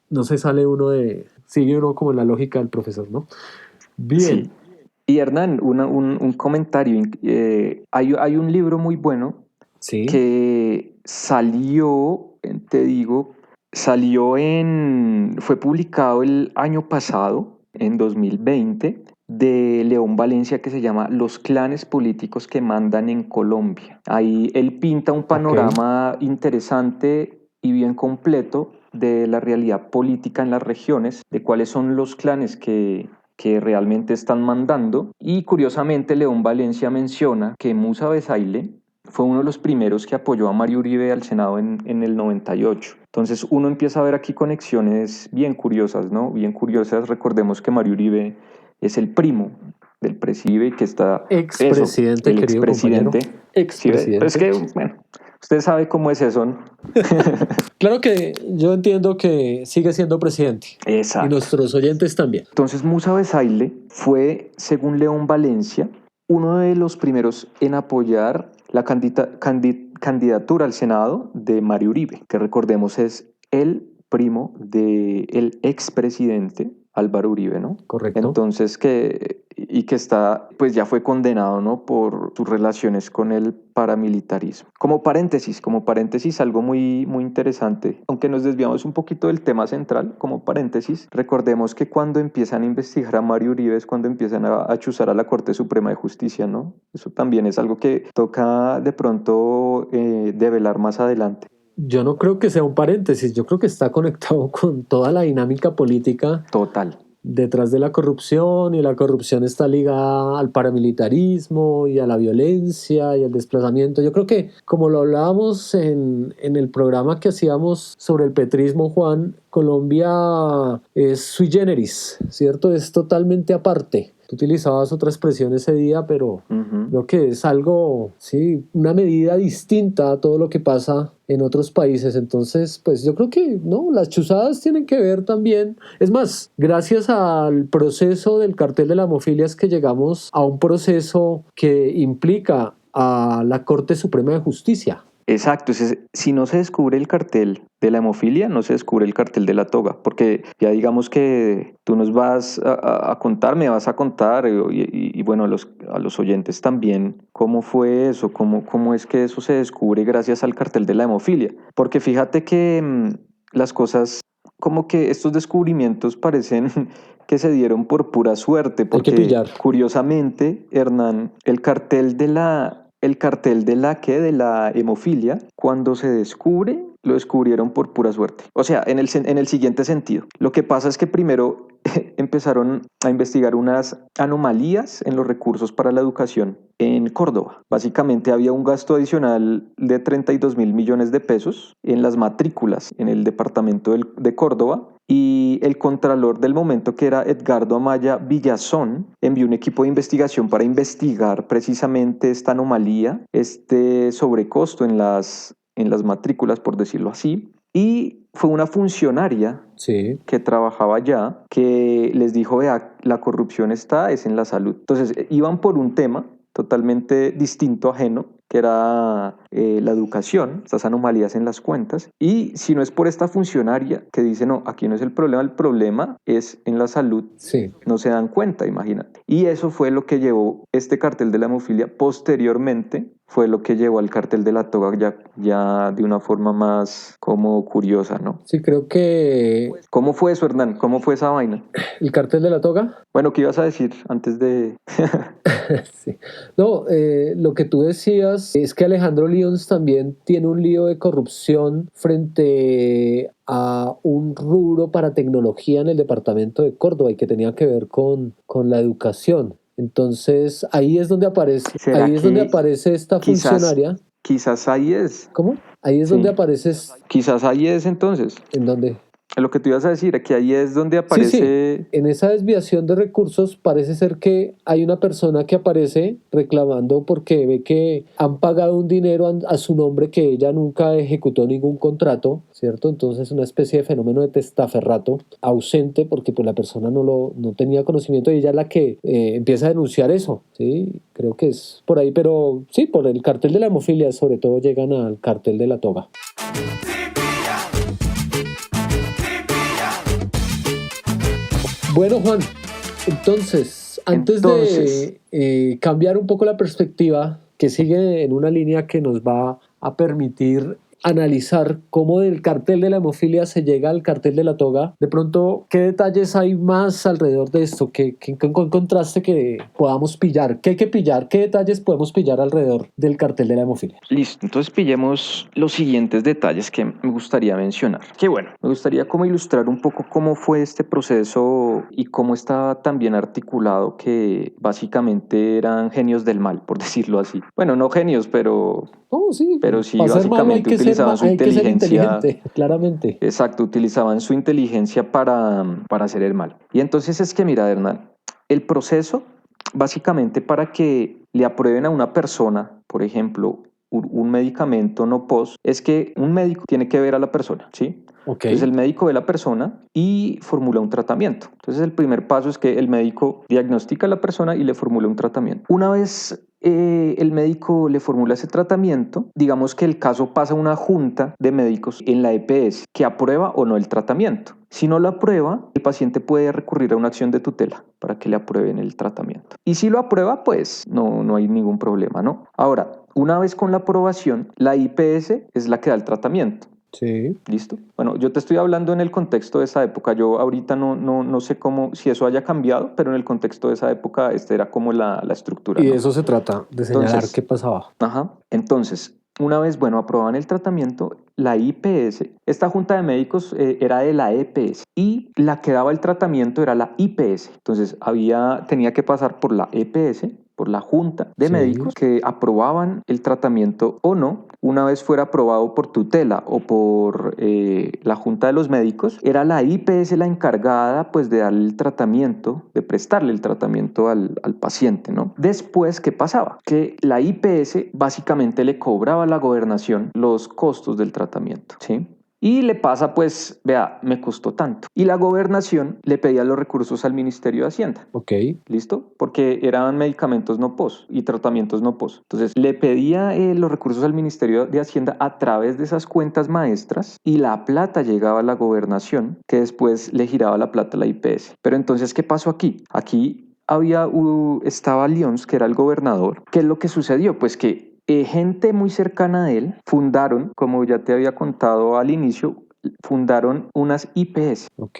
No se sale sigue uno como en la lógica del profesor, ¿no? Bien. Sí. Y Hernán, un comentario. Hay un libro muy bueno Sí. que salió, te digo, fue publicado el año pasado, en 2020, de León Valencia, que se llama Los clanes políticos que mandan en Colombia. Ahí él pinta un panorama interesante y bien completo de la realidad política en las regiones, de cuáles son los clanes que realmente están mandando. Y curiosamente León Valencia menciona que Musa Besaile fue uno de los primeros que apoyó a Mario Uribe al Senado en el 98. Entonces uno empieza a ver aquí conexiones bien curiosas, ¿no? Bien curiosas. Recordemos que Mario Uribe es el primo del presidente que está... Expresidente, el querido expresidente. compañero. Expresidente. Sí, pero es que, bueno, usted sabe cómo es eso, ¿no? Claro que yo entiendo que sigue siendo presidente. Exacto. Y nuestros oyentes también. Entonces Musa Besaile fue, según León Valencia, uno de los primeros en apoyar la candidatura al Senado de Mario Uribe, que recordemos es el primo del expresidente Álvaro Uribe, ¿no? Correcto. Entonces que está, pues ya fue condenado, ¿no? Por sus relaciones con el paramilitarismo. Como paréntesis, algo muy, muy interesante, aunque nos desviamos un poquito del tema central, como paréntesis, recordemos que cuando empiezan a investigar a Mario Uribe es cuando empiezan a chuzar a la Corte Suprema de Justicia, ¿no? Eso también es algo que toca de pronto develar más adelante. Yo no creo que sea un paréntesis, yo creo que está conectado con toda la dinámica política. Total. Detrás de la corrupción, y la corrupción está ligada al paramilitarismo y a la violencia y al desplazamiento. Yo creo que, como lo hablábamos en el programa que hacíamos sobre el petrismo, Juan, Colombia es sui generis, ¿cierto? Es totalmente aparte. Tú utilizabas otra expresión ese día, pero creo que es algo, sí, una medida distinta a todo lo que pasa en otros países. Entonces, pues yo creo que no, las chuzadas tienen que ver también. Es más, gracias al proceso del cartel de la hemofilia es que llegamos a un proceso que implica a la Corte Suprema de Justicia. Exacto, si no se descubre el cartel de la hemofilia, no se descubre el cartel de la toga, porque ya digamos que tú nos vas a contar, me vas a contar, y bueno, a los oyentes también, cómo fue eso, cómo es que eso se descubre gracias al cartel de la hemofilia. Porque fíjate que las cosas, como que estos descubrimientos parecen que se dieron por pura suerte, Hay que porque pillar. curiosamente, Hernán, de la hemofilia, cuando se descubre, lo descubrieron por pura suerte. O sea, en el siguiente sentido. Lo que pasa es que primero empezaron a investigar unas anomalías en los recursos para la educación en Córdoba. Básicamente había un gasto adicional de 32.000 millones de pesos en las matrículas en el departamento de Córdoba, y el contralor del momento, que era Edgardo Amaya Villazón, envió un equipo de investigación para investigar precisamente esta anomalía, este sobrecosto en las matrículas, por decirlo así. Y fue una funcionaria Sí. que trabajaba allá que les dijo, vea, la corrupción es en la salud. Entonces, iban por un tema totalmente distinto, ajeno, que era la educación, estas anomalías en las cuentas. Y si no es por esta funcionaria que dice, no, aquí no es el problema es en la salud, Sí. no se dan cuenta, imagínate. Y eso fue lo que llevó este cartel de la hemofilia posteriormente, fue lo que llevó al cartel de la toga ya de una forma más como curiosa, ¿no? Sí, creo que ¿Cómo fue eso, Hernán? ¿Cómo fue esa vaina? el cartel de la toga. Bueno, ¿qué ibas a decir antes de...? Sí. No, lo que tú decías es que Alejandro Lyons también tiene un lío de corrupción frente a un rubro para tecnología en el departamento de Córdoba y que tenía que ver con la educación. Entonces, ¿Será ahí es donde que aparece esta quizás, funcionaria. quizás ahí es? ¿Cómo? Ahí es Sí, donde apareces. quizás ahí es entonces. ¿En dónde? Lo que tú ibas a decir, es que ahí es donde Sí, sí. aparece... En esa desviación de recursos parece ser que hay una persona que aparece reclamando porque ve que han pagado un dinero a su nombre que ella nunca ejecutó ningún contrato, ¿cierto? Entonces una especie de fenómeno de testaferrato ausente porque pues la persona no tenía conocimiento y ella es la que empieza a denunciar eso, ¿sí? Creo que es por ahí, pero sí, por el cartel de la hemofilia sobre todo llegan al cartel de la toga. Bueno, Juan, entonces, antes Entonces, de cambiar un poco la perspectiva, que sigue en una línea que nos va a permitir analizar cómo del cartel de la hemofilia se llega al cartel de la toga, de pronto, ¿qué detalles hay más alrededor de esto? ¿Qué encontraste que podamos pillar? ¿Qué hay que pillar? ¿Qué detalles podemos pillar alrededor del cartel de la hemofilia? listo, entonces pillemos los siguientes detalles que me gustaría mencionar. Que bueno, me gustaría como ilustrar un poco cómo fue este proceso y cómo estaba tan bien articulado, que básicamente eran genios del mal, por decirlo así. Bueno, no genios, Oh, sí, pero sí para ser malo básicamente utilizaban su hay que ser inteligencia. inteligente, claramente. Exacto, utilizaban su inteligencia para hacer el mal. Y entonces es que, mira, Hernán, el proceso, básicamente para que le aprueben a una persona, por ejemplo, un medicamento no POS, es que un médico tiene que ver a la persona, ¿sí? Ok, Entonces el médico ve a la persona y formula un tratamiento. Entonces el primer paso es que el médico diagnostica a la persona y le formula un tratamiento. Una vez el médico le formula ese tratamiento, digamos que el caso pasa a una junta de médicos en la EPS que aprueba o no el tratamiento. Si no lo aprueba, el paciente puede recurrir a una acción de tutela para que le aprueben el tratamiento. Y si lo aprueba, pues no hay ningún problema, ¿no? Ahora, una vez con la aprobación, la IPS es la que da el tratamiento. sí. ¿Listo? Bueno, yo te estoy hablando en el contexto de esa época. Yo ahorita no sé cómo, si eso haya cambiado, pero en el contexto de esa época, esta era como la estructura, Y de ¿no? eso se trata, de señalar qué Entonces, pasaba. ajá, entonces, una vez, bueno, aprobaban el tratamiento, la IPS, esta junta de médicos era de la EPS, y la que daba el tratamiento era la IPS. Entonces, tenía que pasar por la EPS, por la junta de Sí. médicos que aprobaban el tratamiento o no. Una vez fuera aprobado por tutela o por la junta de los médicos, era la IPS la encargada pues de darle el tratamiento, de prestarle el tratamiento al paciente, ¿no? Después, ¿qué pasaba? Que la IPS básicamente le cobraba a la gobernación los costos del tratamiento, ¿sí? Y le pasa, pues, vea, me costó tanto. Y la gobernación le pedía los recursos al Ministerio de Hacienda. Ok. ¿Listo? Porque eran medicamentos no POS y tratamientos no POS. Entonces, le pedía los recursos al Ministerio de Hacienda a través de esas cuentas maestras y la plata llegaba a la gobernación, que después le giraba la plata a la IPS. Pero entonces, ¿qué pasó aquí? Aquí estaba Lyons, que era el gobernador. ¿Qué es lo que sucedió? Pues que gente muy cercana a él fundaron, como ya te había contado al inicio, fundaron unas IPS. Ok.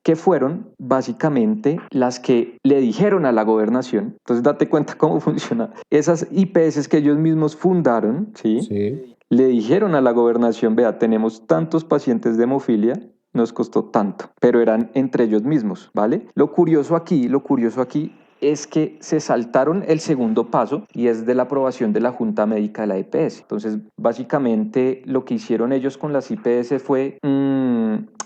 Que fueron básicamente las que le dijeron a la gobernación. Entonces date cuenta cómo funciona. Esas IPS que ellos mismos fundaron, ¿sí? Sí. Le dijeron a la gobernación, vea, tenemos tantos pacientes de hemofilia, nos costó tanto, pero eran entre ellos mismos, ¿vale? Lo curioso aquí es que se saltaron el segundo paso y es de la aprobación de la Junta Médica de la IPS. Entonces, básicamente lo que hicieron ellos con las IPS fue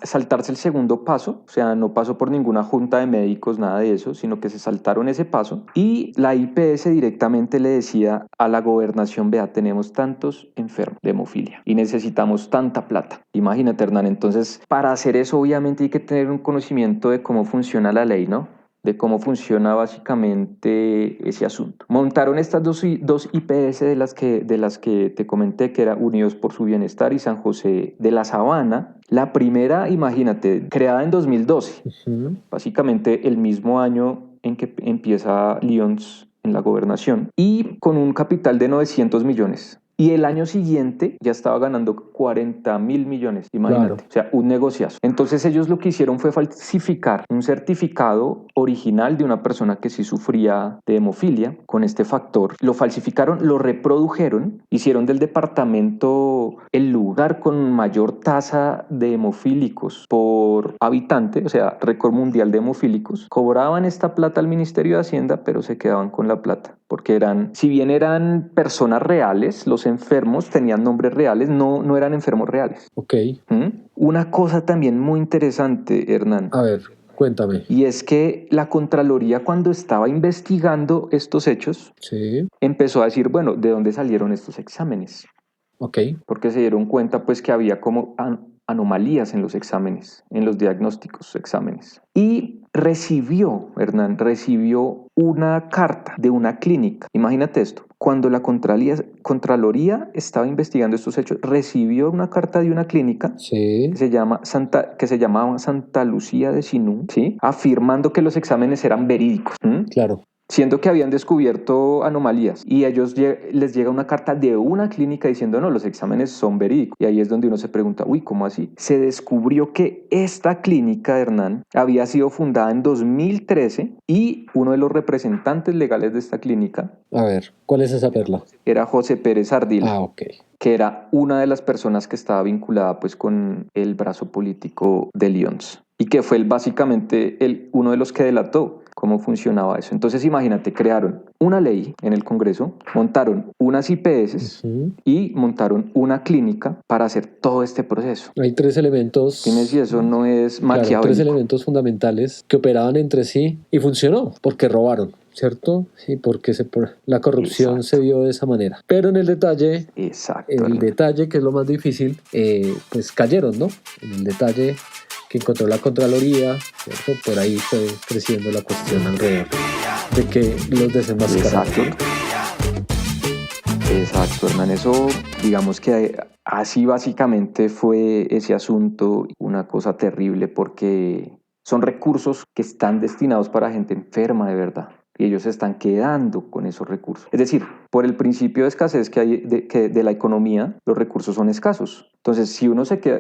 saltarse el segundo paso, o sea, no pasó por ninguna junta de médicos, nada de eso, sino que se saltaron ese paso y la IPS directamente le decía a la gobernación, vea, tenemos tantos enfermos de hemofilia y necesitamos tanta plata. Imagínate, Hernán, entonces para hacer eso obviamente hay que tener un conocimiento de cómo funciona la ley, ¿no? De cómo funciona básicamente ese asunto. Montaron estas dos IPS de las que te comenté, que era Unidos por su Bienestar y San José de la Sabana. La primera, imagínate, creada en 2012, básicamente el mismo año en que empieza Lyons en la gobernación, y con un capital de 900 millones. Y el año siguiente ya estaba ganando 40.000 millones, imagínate. Claro. O sea, un negociazo. Entonces ellos lo que hicieron fue falsificar un certificado original de una persona que sí sufría de hemofilia con este factor. Lo falsificaron, lo reprodujeron, hicieron del departamento el lugar con mayor tasa de hemofílicos por habitante, o sea, récord mundial de hemofílicos. Cobraban esta plata al Ministerio de Hacienda, pero se quedaban con la plata, porque si bien eran personas reales, los enfermos tenían nombres reales, no eran enfermos reales. Ok. Una cosa también muy interesante, Hernán. A ver, cuéntame. Y es que la Contraloría, cuando estaba investigando estos hechos, Sí. empezó a decir, bueno, ¿de dónde salieron estos exámenes? Ok. Porque se dieron cuenta pues que había como anomalías en los exámenes, en los diagnósticos exámenes. Y Hernán recibió una carta de una clínica. Imagínate esto, cuando la Contraloría estaba investigando estos hechos, recibió una carta de una clínica Sí. que se llamaba Santa Lucía de Sinú, ¿sí? Afirmando que los exámenes eran verídicos. Claro. Siendo que habían descubierto anomalías y a ellos les llega una carta de una clínica diciendo no, los exámenes son verídicos. Y ahí es donde uno se pregunta, uy, ¿cómo así? Se descubrió que esta clínica, Hernán, había sido fundada en 2013 y uno de los representantes legales de esta clínica, A ver, ¿cuál es esa perla? era José Pérez Ardila. Ah, ok. Que era una de las personas que estaba vinculada pues con el brazo político de Lyons y que fue básicamente uno de los que delató cómo funcionaba eso. Entonces imagínate, crearon una ley en el Congreso, montaron unas IPS y montaron una clínica para hacer todo este proceso. Hay tres elementos. Dime si eso no es maquiavélico. Claro, tres elementos fundamentales que operaban entre sí y funcionó porque robaron, ¿cierto? Sí, porque la corrupción se vio de esa manera. Pero en el detalle, detalle que es lo más difícil, pues cayeron, ¿no? En el detalle que encontró la Contraloría, ¿cierto? Por ahí fue creciendo la cuestión alrededor de que los desenmascararon. Exacto, Hernán, eso digamos que así básicamente fue ese asunto, una cosa terrible porque son recursos que están destinados para gente enferma de verdad y ellos se están quedando con esos recursos. Es decir, por el principio de escasez que hay de la economía, los recursos son escasos. Entonces,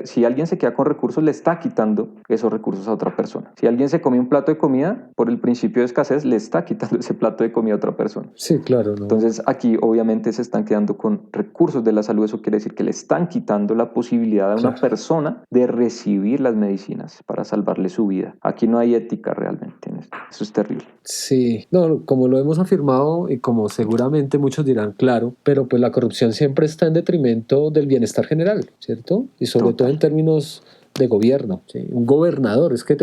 si alguien se queda con recursos, le está quitando esos recursos a otra persona. Si alguien se come un plato de comida, por el principio de escasez, le está quitando ese plato de comida a otra persona. Sí, claro. ¿No? Entonces, aquí obviamente se están quedando con recursos de la salud. Eso quiere decir que le están quitando la posibilidad a una persona de recibir las medicinas para salvarle su vida. Aquí no hay ética realmente en esto. Eso es terrible. Sí, no, como lo hemos afirmado y como seguramente muchos dirán, claro, pero pues la corrupción siempre está en detrimento del bienestar general, ¿cierto? Y sobre todo en términos de gobierno, ¿sí? Un gobernador. Es que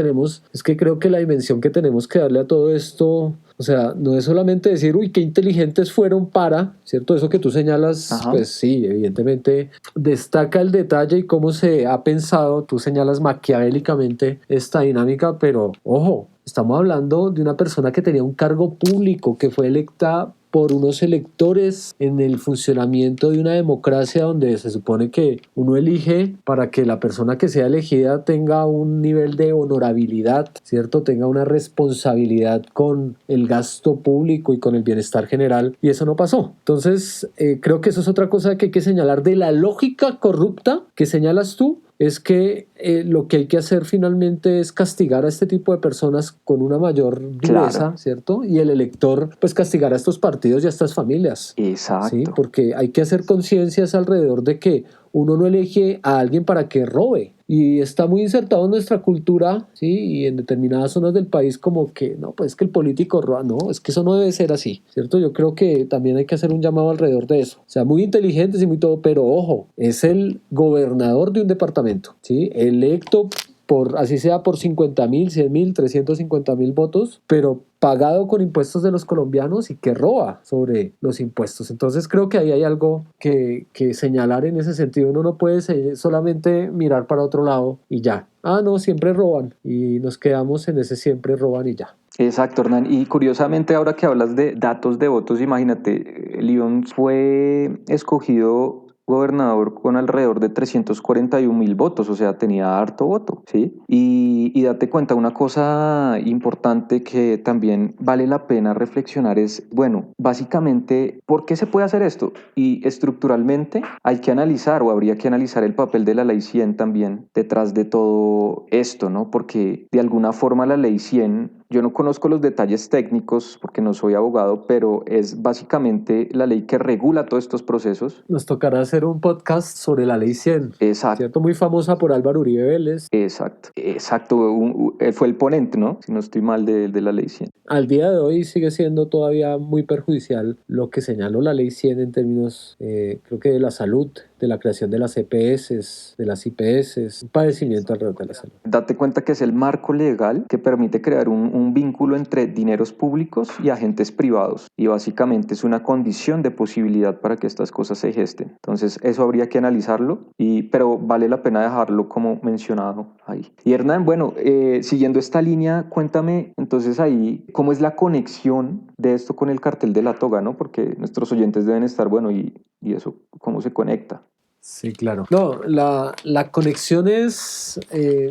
creo que la dimensión que tenemos que darle a todo esto, o sea, no es solamente decir, uy, qué inteligentes fueron para, ¿cierto? Eso que tú señalas, Ajá. pues sí, evidentemente destaca el detalle y cómo se ha pensado, tú señalas maquiavélicamente esta dinámica, pero ojo, estamos hablando de una persona que tenía un cargo público, que fue electa por unos electores en el funcionamiento de una democracia donde se supone que uno elige para que la persona que sea elegida tenga un nivel de honorabilidad, ¿cierto? Tenga una responsabilidad con el gasto público y con el bienestar general, y eso no pasó. Entonces, creo que eso es otra cosa que hay que señalar de la lógica corrupta que señalas tú. Es que lo que hay que hacer finalmente es castigar a este tipo de personas con una mayor dureza, Claro. ¿cierto? Y el elector, pues castigar a estos partidos y a estas familias, Exacto. ¿sí? Porque hay que hacer conciencias alrededor de que uno no elige a alguien para que robe. Y está muy insertado en nuestra cultura, ¿sí? Y en determinadas zonas del país como que, no, pues es que el político roba. No, es que eso no debe ser así, ¿cierto? Yo creo que también hay que hacer un llamado alrededor de eso. O sea, muy inteligentes y muy todo, pero ojo, es el gobernador de un departamento, ¿sí? Electo por, así sea por 50.000, 100.000, 350.000 votos, pero pagado con impuestos de los colombianos y que roba sobre los impuestos. Entonces creo que ahí hay algo que señalar en ese sentido. Uno no puede solamente mirar para otro lado y ya. Ah, no, siempre roban. Y nos quedamos en ese siempre roban y ya. Exacto, Hernán. Y curiosamente, ahora que hablas de datos de votos, imagínate, León fue escogido gobernador con alrededor de 341.000 votos, o sea, tenía harto voto, ¿sí? Y date cuenta, una cosa importante que también vale la pena reflexionar es, bueno, básicamente, ¿por qué se puede hacer esto? Y estructuralmente hay que analizar o habría que analizar el papel de la ley 100 también detrás de todo esto, ¿no? Porque de alguna forma la ley 100, yo no conozco los detalles técnicos porque no soy abogado, pero es básicamente la ley que regula todos estos procesos. Nos tocará hacer un podcast sobre la ley 100, Exacto. ¿cierto? Muy famosa por Álvaro Uribe Vélez. Exacto. Él fue el ponente, ¿no? Si no estoy mal, de la ley 100. Al día de hoy sigue siendo todavía muy perjudicial lo que señaló la ley 100 en términos, creo que de la salud, de la creación de las EPS, de las IPS, un padecimiento alrededor de la salud. Date cuenta que es el marco legal que permite crear un vínculo entre dineros públicos y agentes privados, y básicamente es una condición de posibilidad para que estas cosas se gesten. Entonces eso habría que analizarlo, pero vale la pena dejarlo como mencionado ahí. Y Hernán, bueno, siguiendo esta línea, cuéntame entonces ahí cómo es la conexión de esto con el cartel de la toga, ¿no? Porque nuestros oyentes deben estar, bueno, y eso, ¿cómo se conecta? Sí, claro. No, la conexión es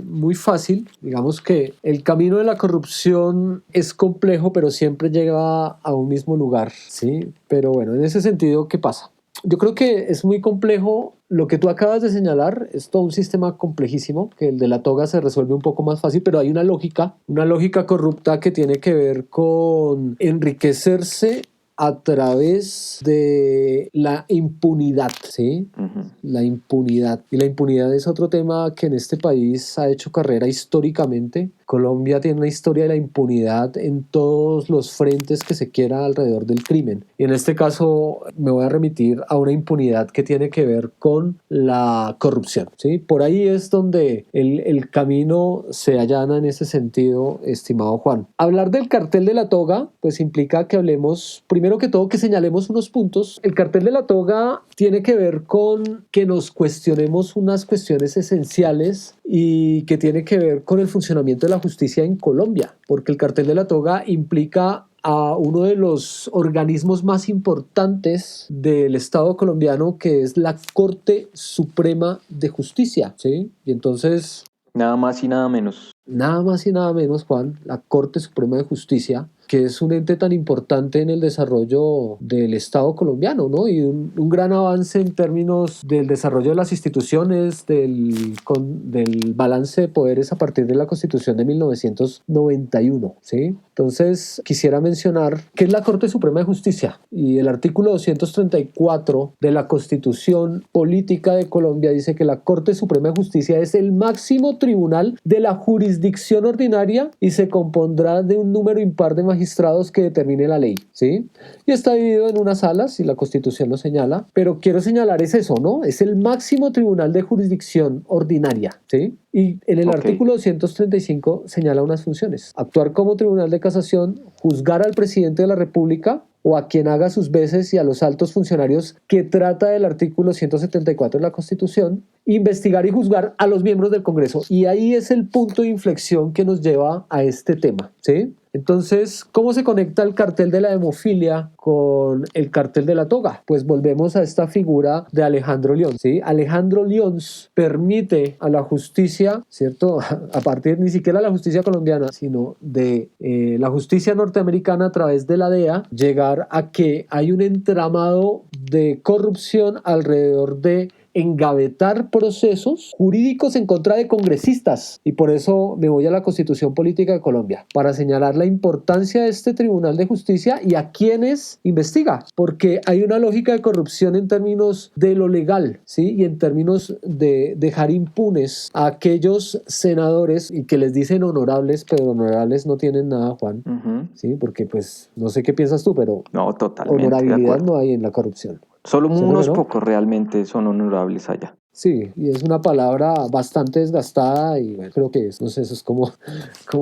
muy fácil. Digamos que el camino de la corrupción es complejo, pero siempre llega a un mismo lugar, ¿sí? Pero bueno, en ese sentido, ¿qué pasa? Yo creo que es muy complejo. Lo que tú acabas de señalar es todo un sistema complejísimo, que el de la toga se resuelve un poco más fácil, pero hay una lógica corrupta que tiene que ver con enriquecerse a través de la impunidad, ¿sí? Uh-huh. La impunidad. Y la impunidad es otro tema que en este país ha hecho carrera históricamente. Colombia tiene una historia de la impunidad en todos los frentes que se quiera alrededor del crimen. Y en este caso me voy a remitir a una impunidad que tiene que ver con la corrupción, ¿sí? Por ahí es donde el camino se allana en ese sentido, estimado Juan. Hablar del cartel de la toga, pues implica que hablemos, primero que todo, que señalemos unos puntos. El cartel de la toga tiene que ver con que nos cuestionemos unas cuestiones esenciales y que tiene que ver con el funcionamiento de la justicia en Colombia, porque el cartel de la toga implica a uno de los organismos más importantes del Estado colombiano, que es la Corte Suprema de Justicia, ¿sí? Y entonces... Nada más y nada menos. Nada más y nada menos, Juan, la Corte Suprema de Justicia, que es un ente tan importante en el desarrollo del Estado colombiano, ¿no? Y un gran avance en términos del desarrollo de las instituciones, del balance de poderes a partir de la Constitución de 1991, ¿sí? Entonces, quisiera mencionar qué es la Corte Suprema de Justicia. Y el artículo 234 de la Constitución Política de Colombia dice que la Corte Suprema de Justicia es el máximo tribunal de la jurisdicción ordinaria y se compondrá de un número impar de magistrados magistrados que determine la ley, ¿sí? Y está dividido en unas salas, y la Constitución lo señala, pero quiero señalar es eso, ¿no? Es el máximo tribunal de jurisdicción ordinaria, ¿sí? Y en el artículo 235 señala unas funciones: actuar como tribunal de casación, juzgar al presidente de la República o a quien haga sus veces y a los altos funcionarios que trata del artículo 174 de la Constitución, investigar y juzgar a los miembros del Congreso. Y ahí es el punto de inflexión que nos lleva a este tema, ¿sí? Entonces, ¿cómo se conecta el cartel de la hemofilia con el cartel de la toga? Pues volvemos a esta figura de Alejandro Lyons, ¿sí? Alejandro Lyons permite a la justicia, ¿cierto? A partir ni siquiera de la justicia colombiana, sino de la justicia norteamericana a través de la DEA, llegar a que hay un entramado de corrupción alrededor de engavetar procesos jurídicos en contra de congresistas. Y por eso me voy a la Constitución Política de Colombia, para señalar la importancia de este Tribunal de Justicia y a quienes investiga, porque hay una lógica de corrupción en términos de lo legal, ¿sí? Y en términos de dejar impunes a aquellos senadores, y que les dicen honorables, pero honorables no tienen nada, Juan, ¿sí? Porque pues no sé qué piensas tú, pero no, totalmente honorabilidad no hay en la corrupción. Solo unos ¿no? pocos realmente son honorables allá. Sí, y es una palabra bastante desgastada y bueno, creo que no sé, eso es como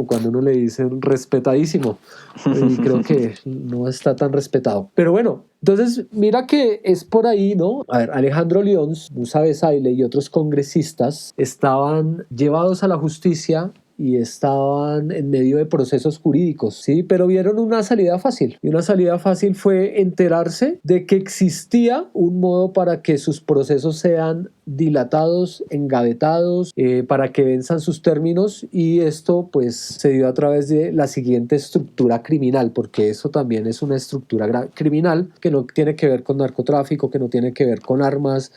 cuando uno le dice respetadísimo y creo que no está tan respetado. Pero bueno, entonces mira que es por ahí, ¿no? A ver, Alejandro Lyons, Musa Besaile y otros congresistas estaban llevados a la justicia y estaban en medio de procesos jurídicos, ¿sí? Pero vieron una salida fácil. Y una salida fácil fue enterarse de que existía un modo para que sus procesos sean dilatados, engavetados, para que venzan sus términos, y esto pues se dio a través de la siguiente estructura criminal, porque eso también es una estructura criminal que no tiene que ver con narcotráfico, que no tiene que ver con armas,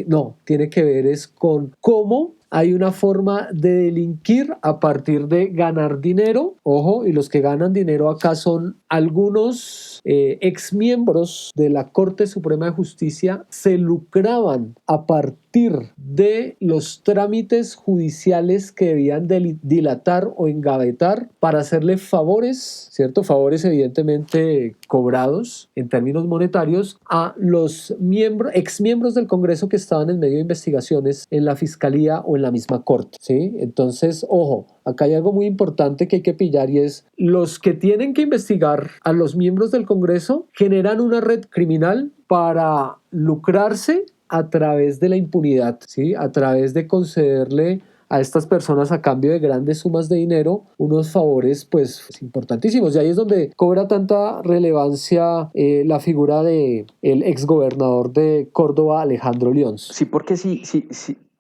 no, tiene que ver es con cómo hay una forma de delinquir a partir de ganar dinero. Ojo, y los que ganan dinero acá son algunos exmiembros de la Corte Suprema de Justicia. Se lucraban a partir de los trámites judiciales que debían dilatar o engavetar para hacerle favores, ¿cierto? Favores evidentemente cobrados en términos monetarios a los exmiembros del Congreso que estaban en medio de investigaciones en la Fiscalía o en la misma Corte, ¿sí? Entonces, ojo, acá hay algo muy importante que hay que pillar, y es los que tienen que investigar a los miembros del Congreso generan una red criminal para lucrarse a través de la impunidad, ¿sí? A través de concederle a estas personas, a cambio de grandes sumas de dinero, unos favores pues importantísimos. Y ahí es donde cobra tanta relevancia la figura de el exgobernador de Córdoba, Alejandro Lyons. Sí, porque sí.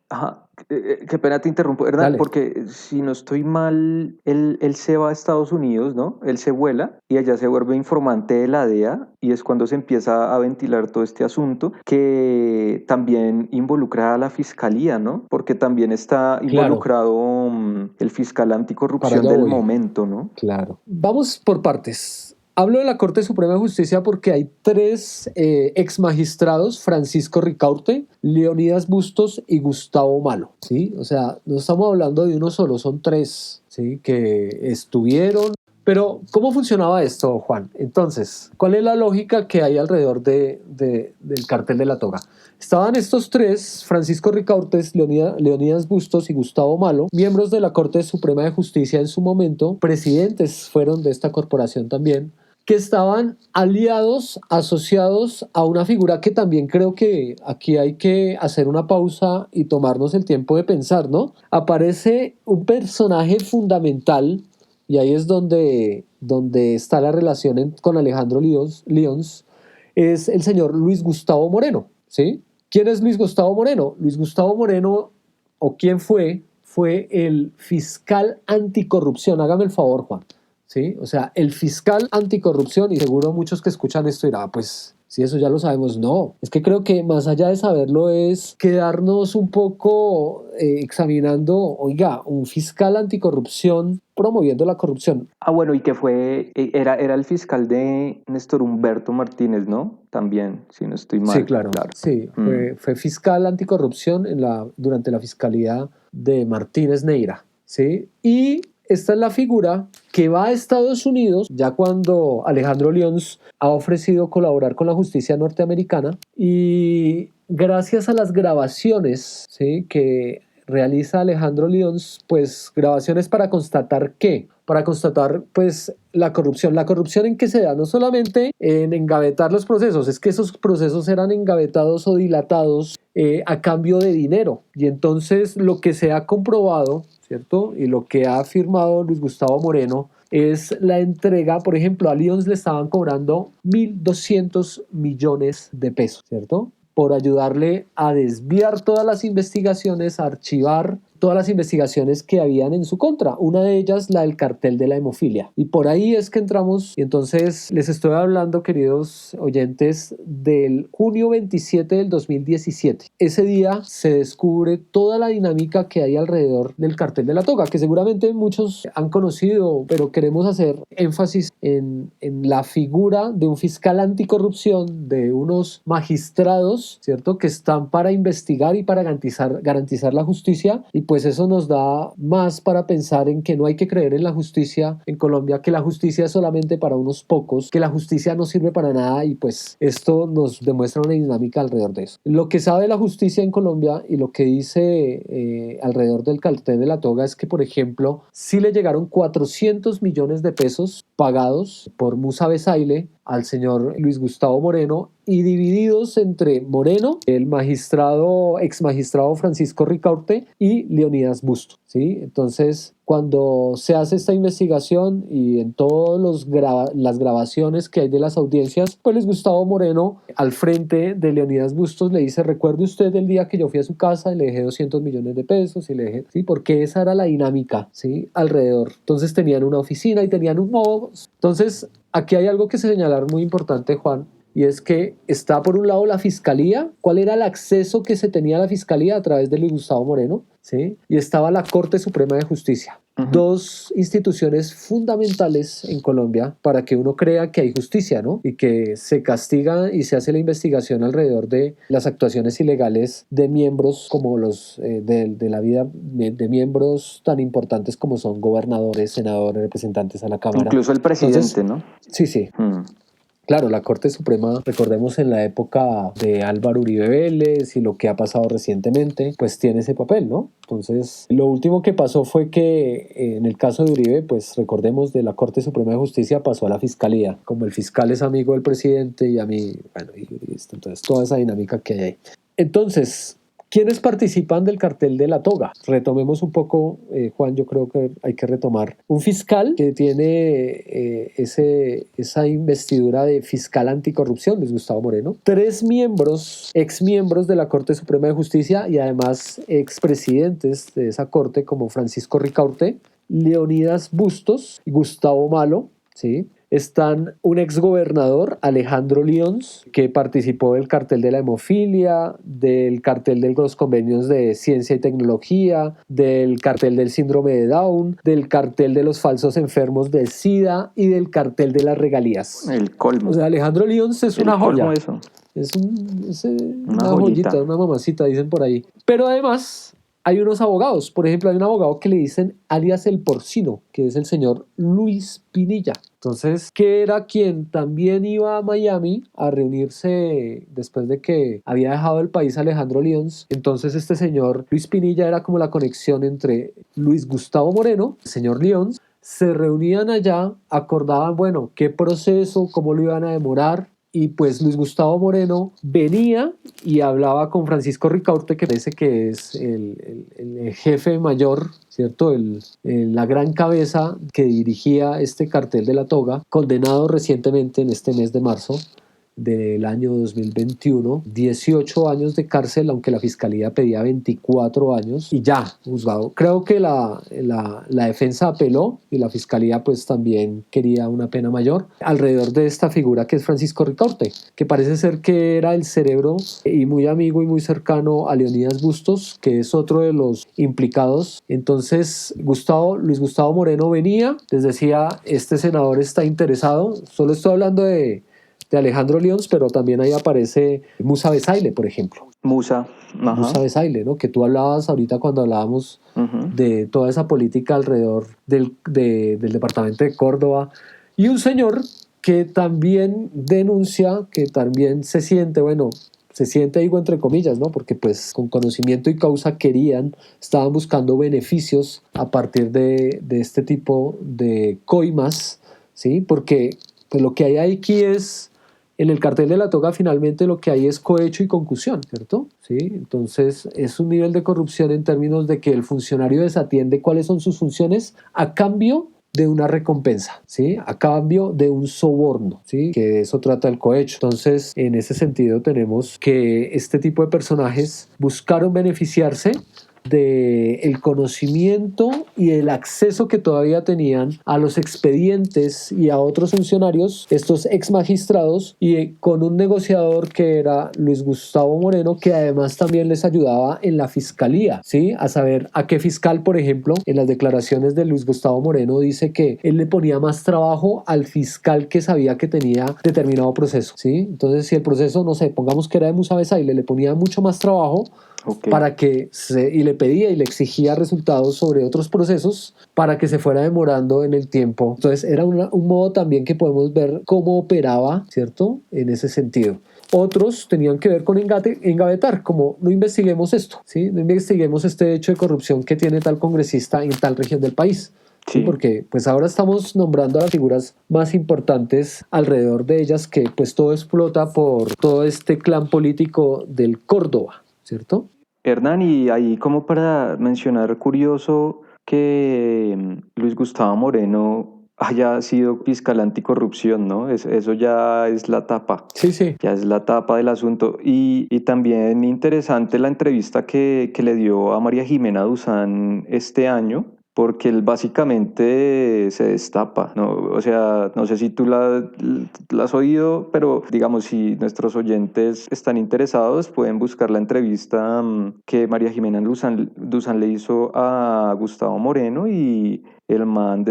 Ajá. Qué pena te interrumpo, ¿verdad? Dale. Porque si no estoy mal, él se va a Estados Unidos, ¿no? Él se vuela y allá se vuelve informante de la DEA, y es cuando se empieza a ventilar todo este asunto que también involucra a la fiscalía, ¿no? Porque también está involucrado el fiscal anticorrupción del momento, ¿no? Claro. Vamos por partes. Hablo de la Corte Suprema de Justicia porque hay tres ex magistrados: Francisco Ricaurte, Leonidas Bustos y Gustavo Malo, ¿sí? O sea, no estamos hablando de uno solo, son tres, ¿sí? Que estuvieron. Pero, ¿cómo funcionaba esto, Juan? Entonces, ¿cuál es la lógica que hay alrededor del cartel de la toga? Estaban estos tres: Francisco Ricaurtes, Leonidas Bustos y Gustavo Malo, miembros de la Corte Suprema de Justicia en su momento, presidentes fueron de esta corporación también, que estaban aliados, asociados a una figura que también creo que aquí hay que hacer una pausa y tomarnos el tiempo de pensar, ¿no? Aparece un personaje fundamental, y ahí es donde está la relación con Alejandro Lyons, es el señor Luis Gustavo Moreno, ¿sí? ¿Quién es Luis Gustavo Moreno? Luis Gustavo Moreno, o quién fue el fiscal anticorrupción. Hágame el favor, Juan, ¿sí? O sea, el fiscal anticorrupción, y seguro muchos que escuchan esto dirán, pues, si eso ya lo sabemos. No, es que creo que más allá de saberlo es quedarnos un poco examinando, oiga, un fiscal anticorrupción promoviendo la corrupción. Bueno, y que era el fiscal de Néstor Humberto Martínez, ¿no? También, si no estoy mal. Sí, claro. Sí, fue fiscal anticorrupción durante la fiscalía de Martínez Neira, ¿sí? Y esta es la figura que va a Estados Unidos ya cuando Alejandro Lyons ha ofrecido colaborar con la justicia norteamericana, y gracias a las grabaciones, ¿sí?, que realiza Alejandro Lyons, pues grabaciones para constatar ¿qué? Para constatar pues la corrupción. ¿La corrupción en qué se da? No solamente en engavetar los procesos, es que esos procesos eran engavetados o dilatados a cambio de dinero. Y entonces lo que se ha comprobado, ¿cierto?, y lo que ha afirmado Luis Gustavo Moreno es la entrega. Por ejemplo, a Lyons le estaban cobrando 1.200 millones de pesos, ¿cierto?, por ayudarle a desviar todas las investigaciones, a archivar todas las investigaciones que habían en su contra. Una de ellas, la del cartel de la hemofilia. Y por ahí es que entramos, y entonces les estoy hablando, queridos oyentes, del junio 27 del 2017. Ese día se descubre toda la dinámica que hay alrededor del cartel de la toga, que seguramente muchos han conocido, pero queremos hacer énfasis en la figura de un fiscal anticorrupción, de unos magistrados, ¿cierto?, que están para investigar y para garantizar la justicia. Y pues eso nos da más para pensar en que no hay que creer en la justicia en Colombia, que la justicia es solamente para unos pocos, que la justicia no sirve para nada, y pues esto nos demuestra una dinámica alrededor de eso. Lo que sabe la justicia en Colombia y lo que dice alrededor del cartel de la toga es que, por ejemplo, sí le llegaron 400 millones de pesos pagados por Musa Besaile al señor Luis Gustavo Moreno, y divididos entre Moreno, el ex magistrado Francisco Ricaurte y Leonidas Bustos, ¿sí? Entonces, cuando se hace esta investigación y en todas las grabaciones que hay de las audiencias, pues Luis Gustavo Moreno, al frente de Leonidas Bustos, le dice: recuerde usted el día que yo fui a su casa y le dejé 200 millones de pesos, y le dejé, ¿sí?, porque esa era la dinámica, ¿sí?, alrededor. Entonces tenían una oficina y tenían un modo. Entonces, aquí hay algo que señalar muy importante, Juan, y es que está por un lado la fiscalía. ¿Cuál era el acceso que se tenía a la fiscalía? A través de Luis Gustavo Moreno, ¿sí? Y estaba la Corte Suprema de Justicia. Dos instituciones fundamentales en Colombia para que uno crea que hay justicia, ¿no?, y que se castiga y se hace la investigación alrededor de las actuaciones ilegales de miembros como los de la vida de miembros tan importantes como son gobernadores, senadores, representantes a la Cámara. Incluso el presidente. Entonces, ¿no? Sí, sí. Claro, la Corte Suprema, recordemos en la época de Álvaro Uribe Vélez y lo que ha pasado recientemente, pues tiene ese papel, ¿no? Entonces, lo último que pasó fue que en el caso de Uribe, pues recordemos, de la Corte Suprema de Justicia pasó a la Fiscalía. Como el fiscal es amigo del presidente y entonces toda esa dinámica que hay ahí. Entonces, ¿quiénes participan del cartel de la toga? Retomemos un poco, Juan, yo creo que hay que retomar. Un fiscal que tiene esa investidura de fiscal anticorrupción, Luis Gustavo Moreno. 3 exmiembros de la Corte Suprema de Justicia y además expresidentes de esa corte, como Francisco Ricaurte, Leonidas Bustos y Gustavo Malo, ¿sí? Están un exgobernador, Alejandro Lyons, que participó del cartel de la hemofilia, del cartel de los convenios de ciencia y tecnología, del cartel del síndrome de Down, del cartel de los falsos enfermos de SIDA y del cartel de las regalías. El colmo. O sea, Alejandro Lyons es una joya. Eso. Es una joyita, una mamacita, dicen por ahí. Pero además hay unos abogados. Por ejemplo, hay un abogado que le dicen alias el porcino, que es el señor Luis Pinilla. Entonces, que era quien también iba a Miami a reunirse después de que había dejado el país Alejandro Lyons. Entonces, este señor Luis Pinilla era como la conexión entre Luis Gustavo Moreno, el señor Lyons. Se reunían allá, acordaban, bueno, qué proceso, cómo lo iban a demorar. Y pues Luis Gustavo Moreno venía y hablaba con Francisco Ricaurte, que parece que es el jefe mayor, ¿cierto? La gran cabeza que dirigía este cartel de la toga, condenado recientemente en este mes de marzo del año 2021, 18 años de cárcel, aunque la fiscalía pedía 24 años, y ya juzgado. Creo que la defensa apeló y la fiscalía pues también quería una pena mayor alrededor de esta figura que es Francisco Ricaurte, que parece ser que era el cerebro y muy amigo y muy cercano a Leonidas Bustos, que es otro de los implicados. Entonces Luis Gustavo Moreno venía, les decía: este senador está interesado. Solo estoy hablando de de Alejandro Lyons, pero también ahí aparece Musa Besaile, por ejemplo. Musa, ajá. Musa Besaile, ¿no? Que tú hablabas ahorita cuando hablábamos de toda esa política alrededor del departamento de Córdoba. Y un señor que también denuncia, que también se siente, bueno, se siente, digo entre comillas, ¿no? Porque pues con conocimiento y causa estaban buscando beneficios a partir de este tipo de coimas, ¿sí? Porque pues lo que hay aquí es, en el cartel de la toga finalmente lo que hay es cohecho y concusión, ¿cierto? ¿Sí? Entonces es un nivel de corrupción en términos de que el funcionario desatiende cuáles son sus funciones a cambio de una recompensa, ¿sí? A cambio de un soborno, ¿sí? Que de eso trata el cohecho. Entonces, en ese sentido tenemos que este tipo de personajes buscaron beneficiarse del conocimiento y el acceso que todavía tenían a los expedientes y a otros funcionarios, estos ex magistrados, y con un negociador que era Luis Gustavo Moreno, que además también les ayudaba en la fiscalía, ¿sí? A saber a qué fiscal, por ejemplo, en las declaraciones de Luis Gustavo Moreno dice que él le ponía más trabajo al fiscal que sabía que tenía determinado proceso, ¿sí? Entonces, si el proceso, no sé, pongamos que era de Musa Besaile, le ponía mucho más trabajo para que y le pedía y le exigía resultados sobre otros procesos para que se fuera demorando en el tiempo. Entonces era un modo también que podemos ver cómo operaba, ¿cierto? En ese sentido. Otros tenían que ver con engavetar, como no investiguemos esto, ¿sí? No investiguemos este hecho de corrupción que tiene tal congresista en tal región del país. Sí, porque pues ahora estamos nombrando a las figuras más importantes alrededor de ellas, que pues todo explota por todo este clan político del Córdoba, ¿cierto? Hernán, y ahí como para mencionar curioso que Luis Gustavo Moreno haya sido fiscal anticorrupción, ¿no? Eso ya es la tapa. Sí, sí. Ya es la tapa del asunto. Y también interesante la entrevista que le dio a María Jimena Duzán este año, porque él básicamente se destapa, ¿no? O sea, no sé si tú la has oído, pero digamos, si nuestros oyentes están interesados, pueden buscar la entrevista que María Jimena Duzán le hizo a Gustavo Moreno, y el man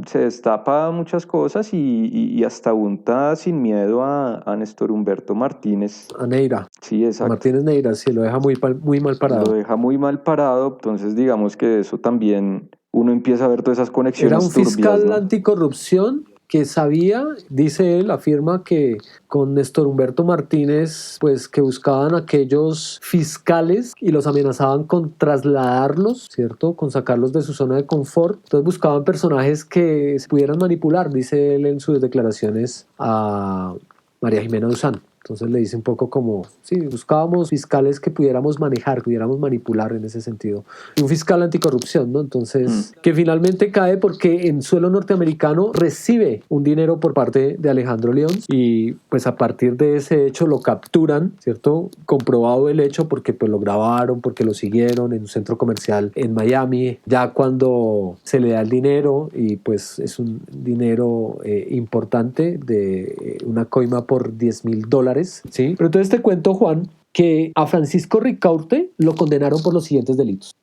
se destapa muchas cosas y hasta unta sin miedo a Néstor Humberto Martínez. A Neira. Sí, exacto. Martínez Neira, sí, lo deja muy mal parado. Lo deja muy mal parado, entonces digamos que eso también uno empieza a ver todas esas conexiones Era un fiscal turbias, ¿no? anticorrupción que sabía, dice él, afirma que con Néstor Humberto Martínez, pues que buscaban aquellos fiscales y los amenazaban con trasladarlos, ¿cierto? Con sacarlos de su zona de confort. Entonces buscaban personajes que se pudieran manipular, dice él en sus declaraciones a María Jimena Duzán. Entonces le dice un poco como, sí, buscábamos fiscales que pudiéramos manejar, pudiéramos manipular en ese sentido. Y un fiscal anticorrupción, ¿no? Entonces, que finalmente cae porque en suelo norteamericano recibe un dinero por parte de Alejandro Lyons, y pues a partir de ese hecho lo capturan, ¿cierto? Comprobado el hecho porque pues lo grabaron, porque lo siguieron en un centro comercial en Miami. Ya cuando se le da el dinero, y pues es un dinero importante, de una coima por $10,000, ¿sí? Pero entonces te cuento, Juan, que a Francisco Ricaurte lo condenaron por los siguientes delitos.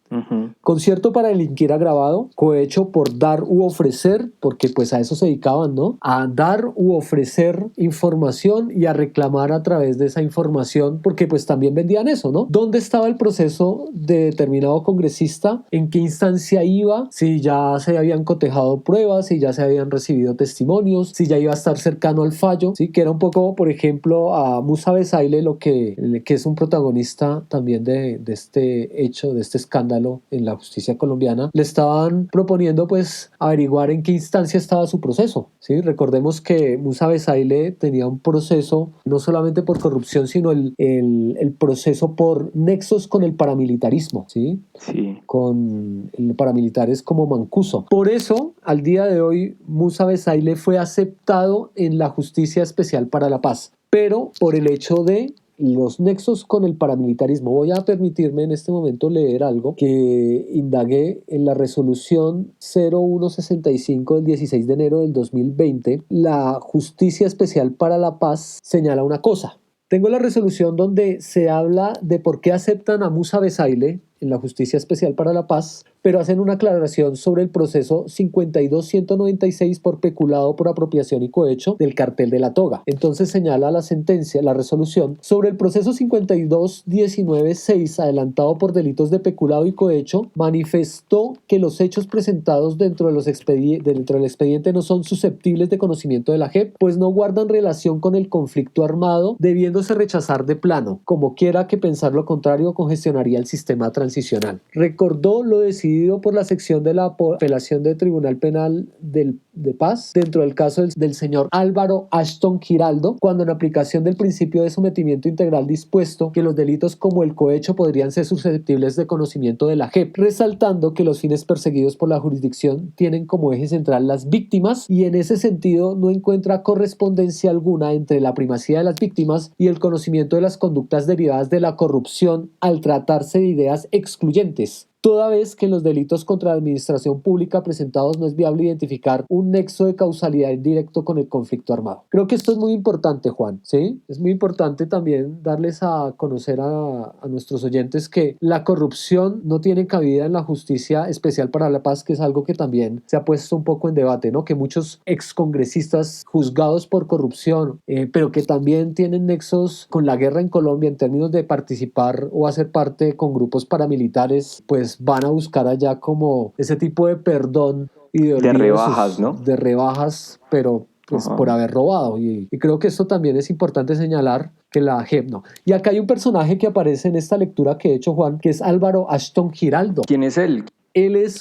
Concierto para delinquir agravado, cohecho por dar u ofrecer, porque pues a eso se dedicaban, ¿no? A dar u ofrecer información y a reclamar a través de esa información, porque pues también vendían eso, ¿no? ¿Dónde estaba el proceso de determinado congresista? ¿En qué instancia iba? Si ya se habían cotejado pruebas, si ya se habían recibido testimonios, si ya iba a estar cercano al fallo, ¿sí? Que era un poco, por ejemplo, a Musa Besaile, lo que es un protagonista también de este hecho, de este escándalo en la justicia colombiana. Le estaban proponiendo pues averiguar en qué instancia estaba su proceso, ¿sí? Recordemos que Musa Besaile tenía un proceso no solamente por corrupción, sino el proceso por nexos con el paramilitarismo, ¿sí? Sí. Con paramilitares como Mancuso. Por eso, al día de hoy, Musa Besaile fue aceptado en la Justicia Especial para la Paz, pero por el hecho de los nexos con el paramilitarismo. Voy a permitirme en este momento leer algo que indagué en la resolución 0165 del 16 de enero del 2020. La Justicia Especial para la Paz señala una cosa. Tengo la resolución donde se habla de por qué aceptan a Musa Besaile en la Justicia Especial para la Paz, pero hacen una aclaración sobre el proceso 52196 por peculado por apropiación y cohecho del cartel de la toga. Entonces señala la sentencia, la resolución, sobre el proceso 52196 adelantado por delitos de peculado y cohecho, manifestó que los hechos presentados dentro del expediente no son susceptibles de conocimiento de la JEP, pues no guardan relación con el conflicto armado, debiéndose rechazar de plano. Como quiera que pensar lo contrario congestionaría el sistema transicional. Recordó lo decidido por la sección de la apelación del Tribunal Penal de Paz dentro del caso del señor Álvaro Ashton Giraldo, cuando en aplicación del principio de sometimiento integral dispuesto que los delitos como el cohecho podrían ser susceptibles de conocimiento de la JEP, resaltando que los fines perseguidos por la jurisdicción tienen como eje central las víctimas y en ese sentido no encuentra correspondencia alguna entre la primacía de las víctimas y el conocimiento de las conductas derivadas de la corrupción al tratarse de ideas excluyentes, toda vez que en los delitos contra la administración pública presentados no es viable identificar un nexo de causalidad directo con el conflicto armado. Creo que esto es muy importante, Juan, ¿sí? Es muy importante también darles a conocer a nuestros oyentes que la corrupción no tiene cabida en la justicia especial para la paz, que es algo que también se ha puesto un poco en debate, ¿no? Que muchos excongresistas juzgados por corrupción, pero que también tienen nexos con la guerra en Colombia en términos de participar o hacer parte con grupos paramilitares, pues van a buscar allá como ese tipo de perdón y de rebajas, ¿no? De rebajas, pero pues por haber robado. Y creo que esto también es importante señalar que la JEP no. Y acá hay un personaje que aparece en esta lectura que he hecho, Juan, que es Álvaro Ashton Giraldo. ¿Quién es él? Él es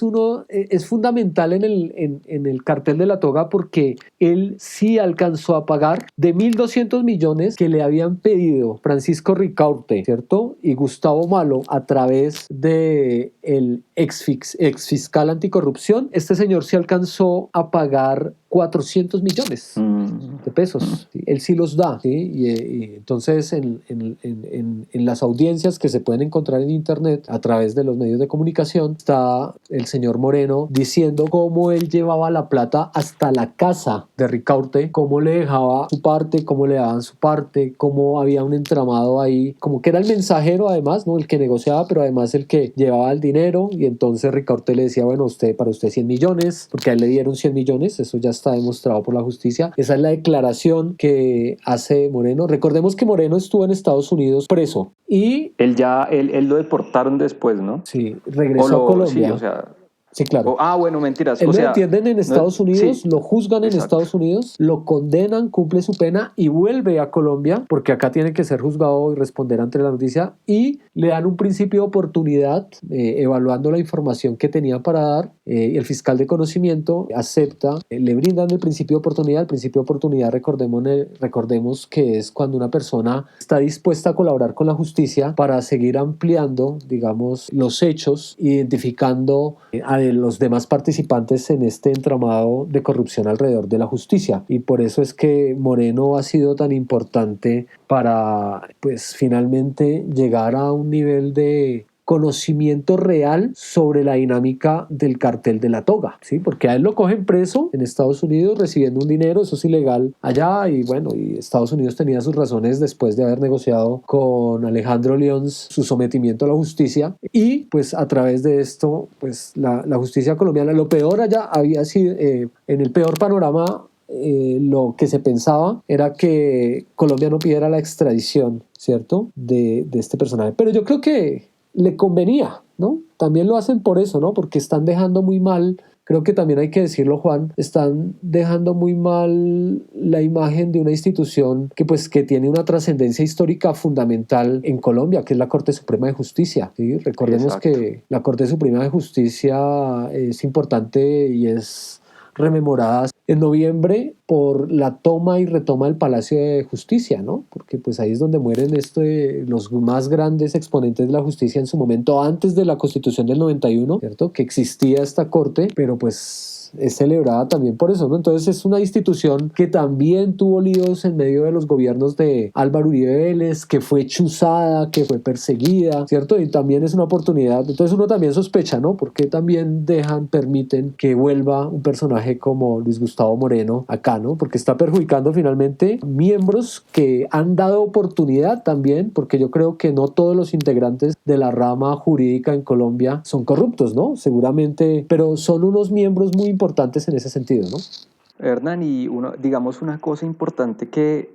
fundamental en el cartel de la toga porque él sí alcanzó a pagar de 1.200 millones que le habían pedido Francisco Ricaurte, ¿cierto? Y Gustavo Malo a través de el ex fiscal anticorrupción. Este señor sí alcanzó a pagar 400 millones de pesos. ¿Sí? Él sí los da. ¿Sí? Y entonces en las audiencias que se pueden encontrar en internet a través de los medios de comunicación está el señor Moreno diciendo cómo él llevaba la plata hasta la casa de Ricaurte, cómo le dejaba su parte, cómo le daban su parte, cómo había un entramado ahí, como que era el mensajero además, ¿no? El que negociaba, pero además el que llevaba el dinero, y entonces Ricaurte le decía, bueno, para usted 100 millones, porque a él le dieron 100 millones, eso ya está demostrado por la justicia. Esa es la declaración que hace Moreno. Recordemos que Moreno estuvo en Estados Unidos preso y él lo deportaron después, ¿no? Sí, regresó a Colombia. Sí, o sea, sí, claro. Bueno, mentiras. Él lo entienden en Estados Unidos, sí, lo juzgan en exacto. Estados Unidos, lo condenan, cumple su pena y vuelve a Colombia, porque acá tiene que ser juzgado y responder ante la noticia, y le dan un principio de oportunidad, evaluando la información que tenía para dar, y el fiscal de conocimiento acepta, le brindan el principio de oportunidad. El principio de oportunidad, recordemos que es cuando una persona está dispuesta a colaborar con la justicia para seguir ampliando, digamos, los hechos, identificando a los demás participantes en este entramado de corrupción alrededor de la justicia. Y por eso es que Moreno ha sido tan importante para, pues, finalmente llegar a un nivel de conocimiento real sobre la dinámica del cartel de la toga, ¿sí? Porque a él lo cogen preso en Estados Unidos recibiendo un dinero, eso es ilegal allá, y bueno, y Estados Unidos tenía sus razones después de haber negociado con Alejandro Lyons su sometimiento a la justicia, y pues a través de esto, pues la justicia colombiana, lo peor allá había sido, en el peor panorama, lo que se pensaba era que Colombia no pidiera la extradición, ¿cierto? De este personaje, pero yo creo que le convenía, ¿no? También lo hacen por eso, ¿no? Porque están dejando muy mal, creo que también hay que decirlo, Juan, están dejando muy mal la imagen de una institución que tiene una trascendencia histórica fundamental en Colombia, que es la Corte Suprema de Justicia, ¿sí? Recordemos que la Corte Suprema de Justicia es importante y es rememorada en noviembre por la toma y retoma del Palacio de Justicia, ¿no? Porque pues ahí es donde mueren los más grandes exponentes de la justicia en su momento, antes de la Constitución del 91, ¿cierto? Que existía esta corte, pero pues es celebrada también por eso, ¿no? Entonces es una institución que también tuvo líos en medio de los gobiernos de Álvaro Uribe Vélez, que fue chuzada, que fue perseguida, ¿cierto? Y también es una oportunidad. Entonces uno también sospecha, ¿no? Porque también permiten que vuelva un personaje como Luis Gustavo Moreno acá acá, ¿no? Porque está perjudicando finalmente miembros que han dado oportunidad también, porque yo creo que no todos los integrantes de la rama jurídica en Colombia son corruptos, ¿no? Seguramente, pero son unos miembros muy importantes en ese sentido, ¿no? Hernán, y digamos una cosa importante que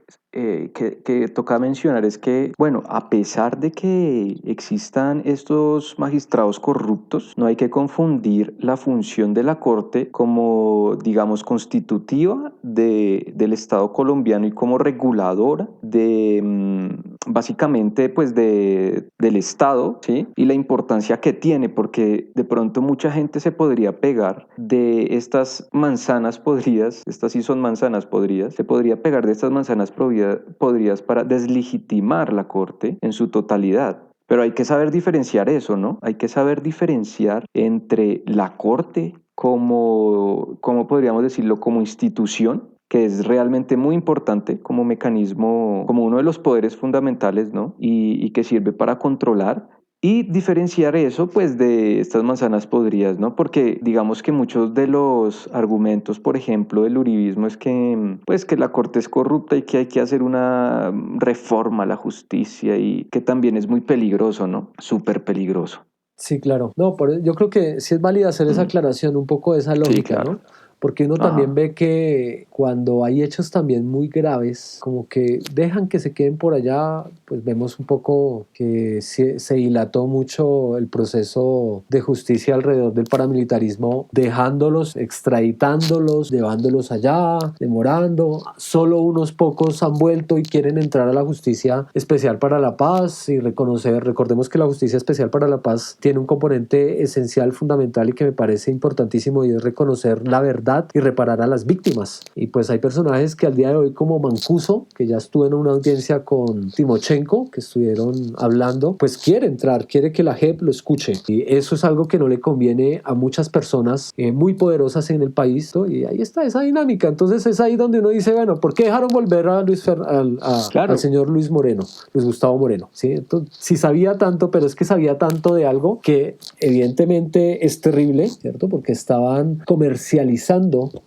toca mencionar es que, bueno, a pesar de que existan estos magistrados corruptos, no hay que confundir la función de la Corte como, digamos, constitutiva del Estado colombiano y como reguladora básicamente, pues, del Estado, ¿sí? Y la importancia que tiene, porque de pronto mucha gente se podría pegar de estas manzanas podridas, estas sí son manzanas podridas, se podría pegar de estas manzanas podridas para deslegitimar la Corte en su totalidad. Pero hay que saber diferenciar eso, ¿no? Hay que saber diferenciar entre la Corte como podríamos decirlo, como institución, que es realmente muy importante como mecanismo, como uno de los poderes fundamentales, ¿no? Y que sirve para controlar. Y diferenciar eso pues de estas manzanas podridas, ¿no? Porque digamos que muchos de los argumentos, por ejemplo, del uribismo es que pues que la Corte es corrupta y que hay que hacer una reforma a la justicia y que también es muy peligroso, ¿no? Súper peligroso. Sí, claro. No, yo creo que sí es válido hacer esa aclaración, un poco de esa Sí, lógica, claro. ¿no? Porque uno también Ajá. ve que cuando hay hechos también muy graves, como que dejan que se queden por allá, pues vemos un poco que se dilató mucho el proceso de justicia alrededor del paramilitarismo, dejándolos, extraditándolos, llevándolos allá, demorando. Solo unos pocos han vuelto y quieren entrar a la justicia especial para la paz y recordemos que la justicia especial para la paz tiene un componente esencial, fundamental y que me parece importantísimo, y es reconocer la verdad y reparar a las víctimas. Y pues hay personajes que al día de hoy, como Mancuso, que ya estuvo en una audiencia con Timochenko, que estuvieron hablando, pues quiere entrar, quiere que la JEP lo escuche. Y eso es algo que no le conviene a muchas personas muy poderosas en el país, ¿no? Y ahí está esa dinámica. Entonces es ahí donde uno dice, bueno, ¿por qué dejaron volver a al Claro. señor Luis Gustavo Moreno? ¿Sí? Entonces, si sabía tanto, pero es que sabía tanto de algo que evidentemente es terrible, ¿cierto? Porque estaban comercializando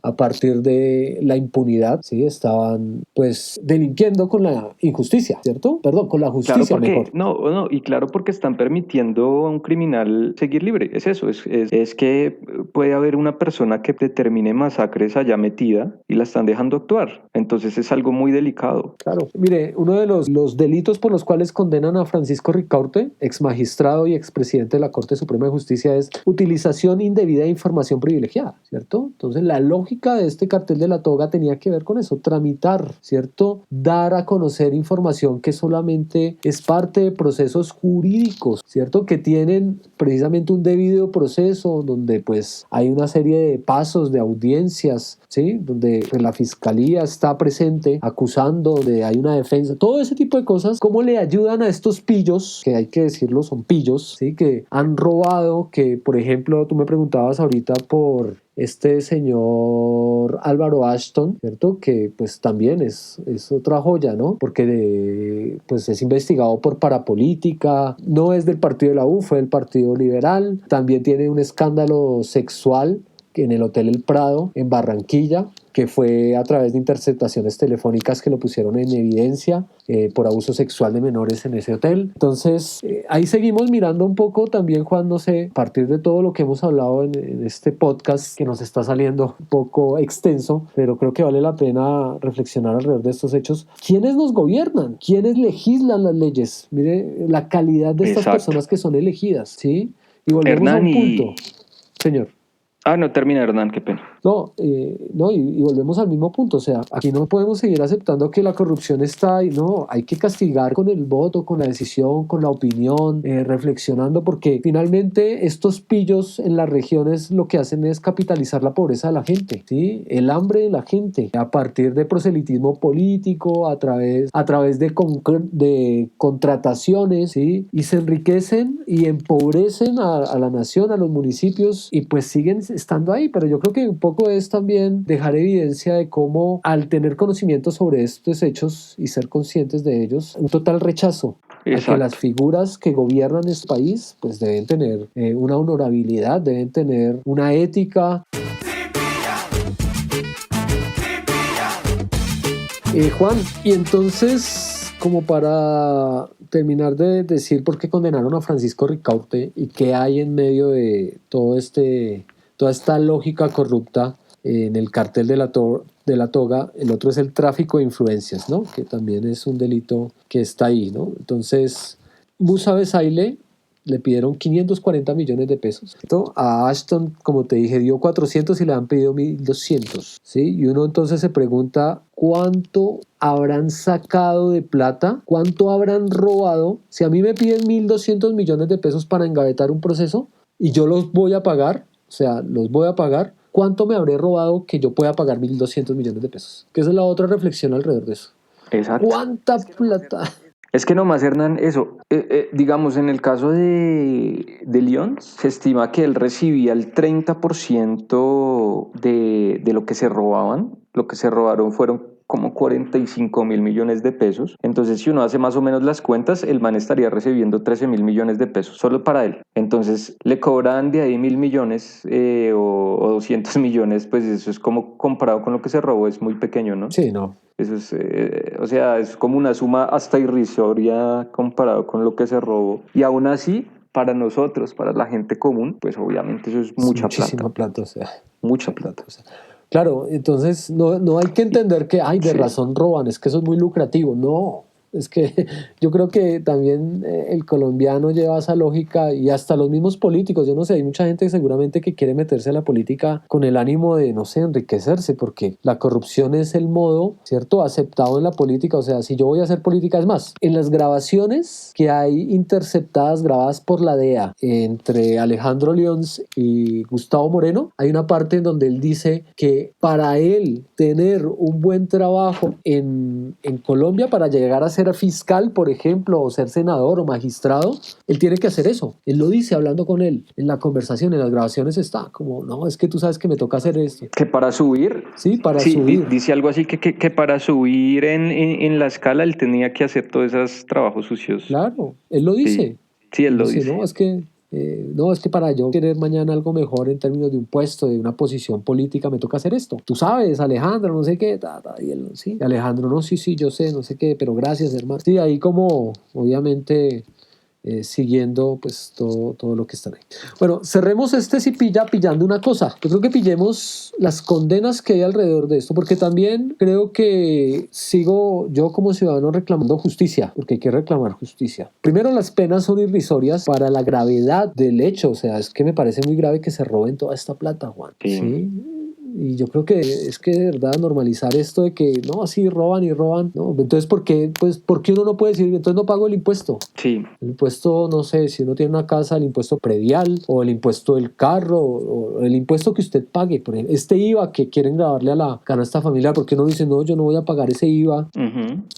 a partir de la impunidad, ¿sí? Estaban pues delinquiendo con la injusticia, ¿cierto? Perdón, con la Claro, justicia porque, mejor. no, y claro, porque están permitiendo a un criminal seguir libre. Es eso, es que puede haber una persona que determine masacres allá metida y la están dejando actuar. Entonces es algo muy delicado. Claro, mire, uno de los delitos por los cuales condenan a Francisco Ricaurte, ex magistrado y expresidente de la Corte Suprema de Justicia, es utilización indebida de información privilegiada, ¿cierto? Entonces la lógica de este cartel de la toga tenía que ver con eso, tramitar, ¿cierto? Dar a conocer información que solamente es parte de procesos jurídicos, ¿cierto? Que tienen precisamente un debido proceso donde pues hay una serie de pasos, de audiencias, ¿sí? Donde pues, la fiscalía está presente acusando, donde hay una defensa, todo ese tipo de cosas. ¿Cómo le ayudan a estos pillos, que hay que decirlo, son pillos, ¿sí? Que han robado, que por ejemplo tú me preguntabas ahorita por este señor Álvaro Ashton, ¿cierto? Que pues también es otra joya, ¿no? Porque pues es investigado por parapolítica, no es del partido de la U, fue del Partido Liberal, también tiene un escándalo sexual en el Hotel El Prado, en Barranquilla, que fue a través de interceptaciones telefónicas que lo pusieron en evidencia por abuso sexual de menores en ese hotel. Entonces, ahí seguimos mirando un poco también, Juan, no sé, a partir de todo lo que hemos hablado en este podcast, que nos está saliendo un poco extenso, pero creo que vale la pena reflexionar alrededor de estos hechos. ¿Quiénes nos gobiernan? ¿Quiénes legislan las leyes? Mire la calidad de estas Exacto. personas que son elegidas, ¿sí? Y volvemos a Hernán un punto, y... señor. Ah, no, termina Hernán, qué pena. No, y volvemos al mismo punto, o sea, aquí no podemos seguir aceptando que la corrupción está ahí, no, hay que castigar con el voto, con la decisión, con la opinión, reflexionando, porque finalmente estos pillos en las regiones lo que hacen es capitalizar la pobreza de la gente, ¿sí? El hambre de la gente, a partir de proselitismo político, a través de contrataciones, ¿sí? Y se enriquecen y empobrecen a la nación, a los municipios, y pues siguen estando ahí, pero yo creo que un poco es también dejar evidencia de cómo al tener conocimiento sobre estos hechos y ser conscientes de ellos, un total rechazo a que las Exacto. figuras que gobiernan este país pues deben tener una honorabilidad, deben tener una ética. Juan, y entonces, como para terminar de decir por qué condenaron a Francisco Ricaurte y qué hay en medio de toda esta lógica corrupta en el cartel de la toga, el otro es el tráfico de influencias, ¿no? Que también es un delito que está ahí, ¿no? Entonces, Musa Besaile le pidieron 540 millones de pesos. A Ashton, como te dije, dio 400 y le han pedido 1.200, ¿sí? Y uno entonces se pregunta cuánto habrán sacado de plata, cuánto habrán robado. Si a mí me piden 1.200 millones de pesos para engavetar un proceso y yo los voy a pagar, o sea, los voy a pagar, ¿cuánto me habré robado que yo pueda pagar 1.200 millones de pesos? Que esa es la otra reflexión alrededor de eso. Exacto. ¿Cuánta plata? Es que nomás, Hernán, eso, digamos, en el caso de León, se estima que él recibía el 30% de lo que se robaban. Lo que se robaron fueron como 45.000 millones de pesos. Entonces, si uno hace más o menos las cuentas, el man estaría recibiendo 13.000 millones de pesos solo para él. Entonces, le cobran de ahí 1.000 millones o 200 millones, pues eso es como comparado con lo que se robó, es muy pequeño, ¿no? Sí, no. Eso es, o sea, es como una suma hasta irrisoria comparado con lo que se robó. Y aún así, para nosotros, para la gente común, pues obviamente eso es mucha muchísima plata. O sea, mucha plata. O sea, claro, entonces no hay que entender que, ay, de Sí. razón roban, es que eso es muy lucrativo. No, es que yo creo que también el colombiano lleva esa lógica y hasta los mismos políticos, yo no sé, hay mucha gente seguramente que quiere meterse a la política con el ánimo de, no sé, enriquecerse, porque la corrupción es el modo, ¿cierto?, aceptado en la política. O sea, si yo voy a hacer política, es más, en las grabaciones que hay interceptadas, grabadas por la DEA entre Alejandro Lyons y Gustavo Moreno, hay una parte en donde él dice que para él tener un buen trabajo en Colombia, para llegar a ser fiscal, por ejemplo, o ser senador o magistrado, él tiene que hacer eso. Él lo dice hablando con él. En la conversación, en las grabaciones está como, no, es que tú sabes que me toca hacer esto. Que para subir. Sí, para subir. Dice algo así que para subir en la escala él tenía que hacer todos esos trabajos sucios. Claro, él lo dice. Sí, él lo dice. No, es que para yo querer mañana algo mejor en términos de un puesto, de una posición política, me toca hacer esto. Tú sabes, Alejandro, no sé qué, y él, sí, Alejandro, no, sí, yo sé, no sé qué, pero gracias, hermano. Sí, ahí como, obviamente, siguiendo pues todo lo que está ahí. Bueno, cerremos pillando una cosa. Yo creo que pillemos las condenas que hay alrededor de esto, porque también creo que sigo yo como ciudadano reclamando justicia, porque hay que reclamar justicia. Primero, las penas son irrisorias para la gravedad del hecho. O sea, es que me parece muy grave que se roben toda esta plata, Juan. ¿Sí? Y yo creo que es que de verdad normalizar esto de que no, así roban y roban, no, entonces ¿por qué uno no puede decir, entonces no pago el impuesto? Sí. El impuesto, no sé, si uno tiene una casa, el impuesto predial o el impuesto del carro o el impuesto que usted pague, por ejemplo, este IVA que quieren grabarle a la canasta familiar, porque uno dice, no, yo no voy a pagar ese IVA,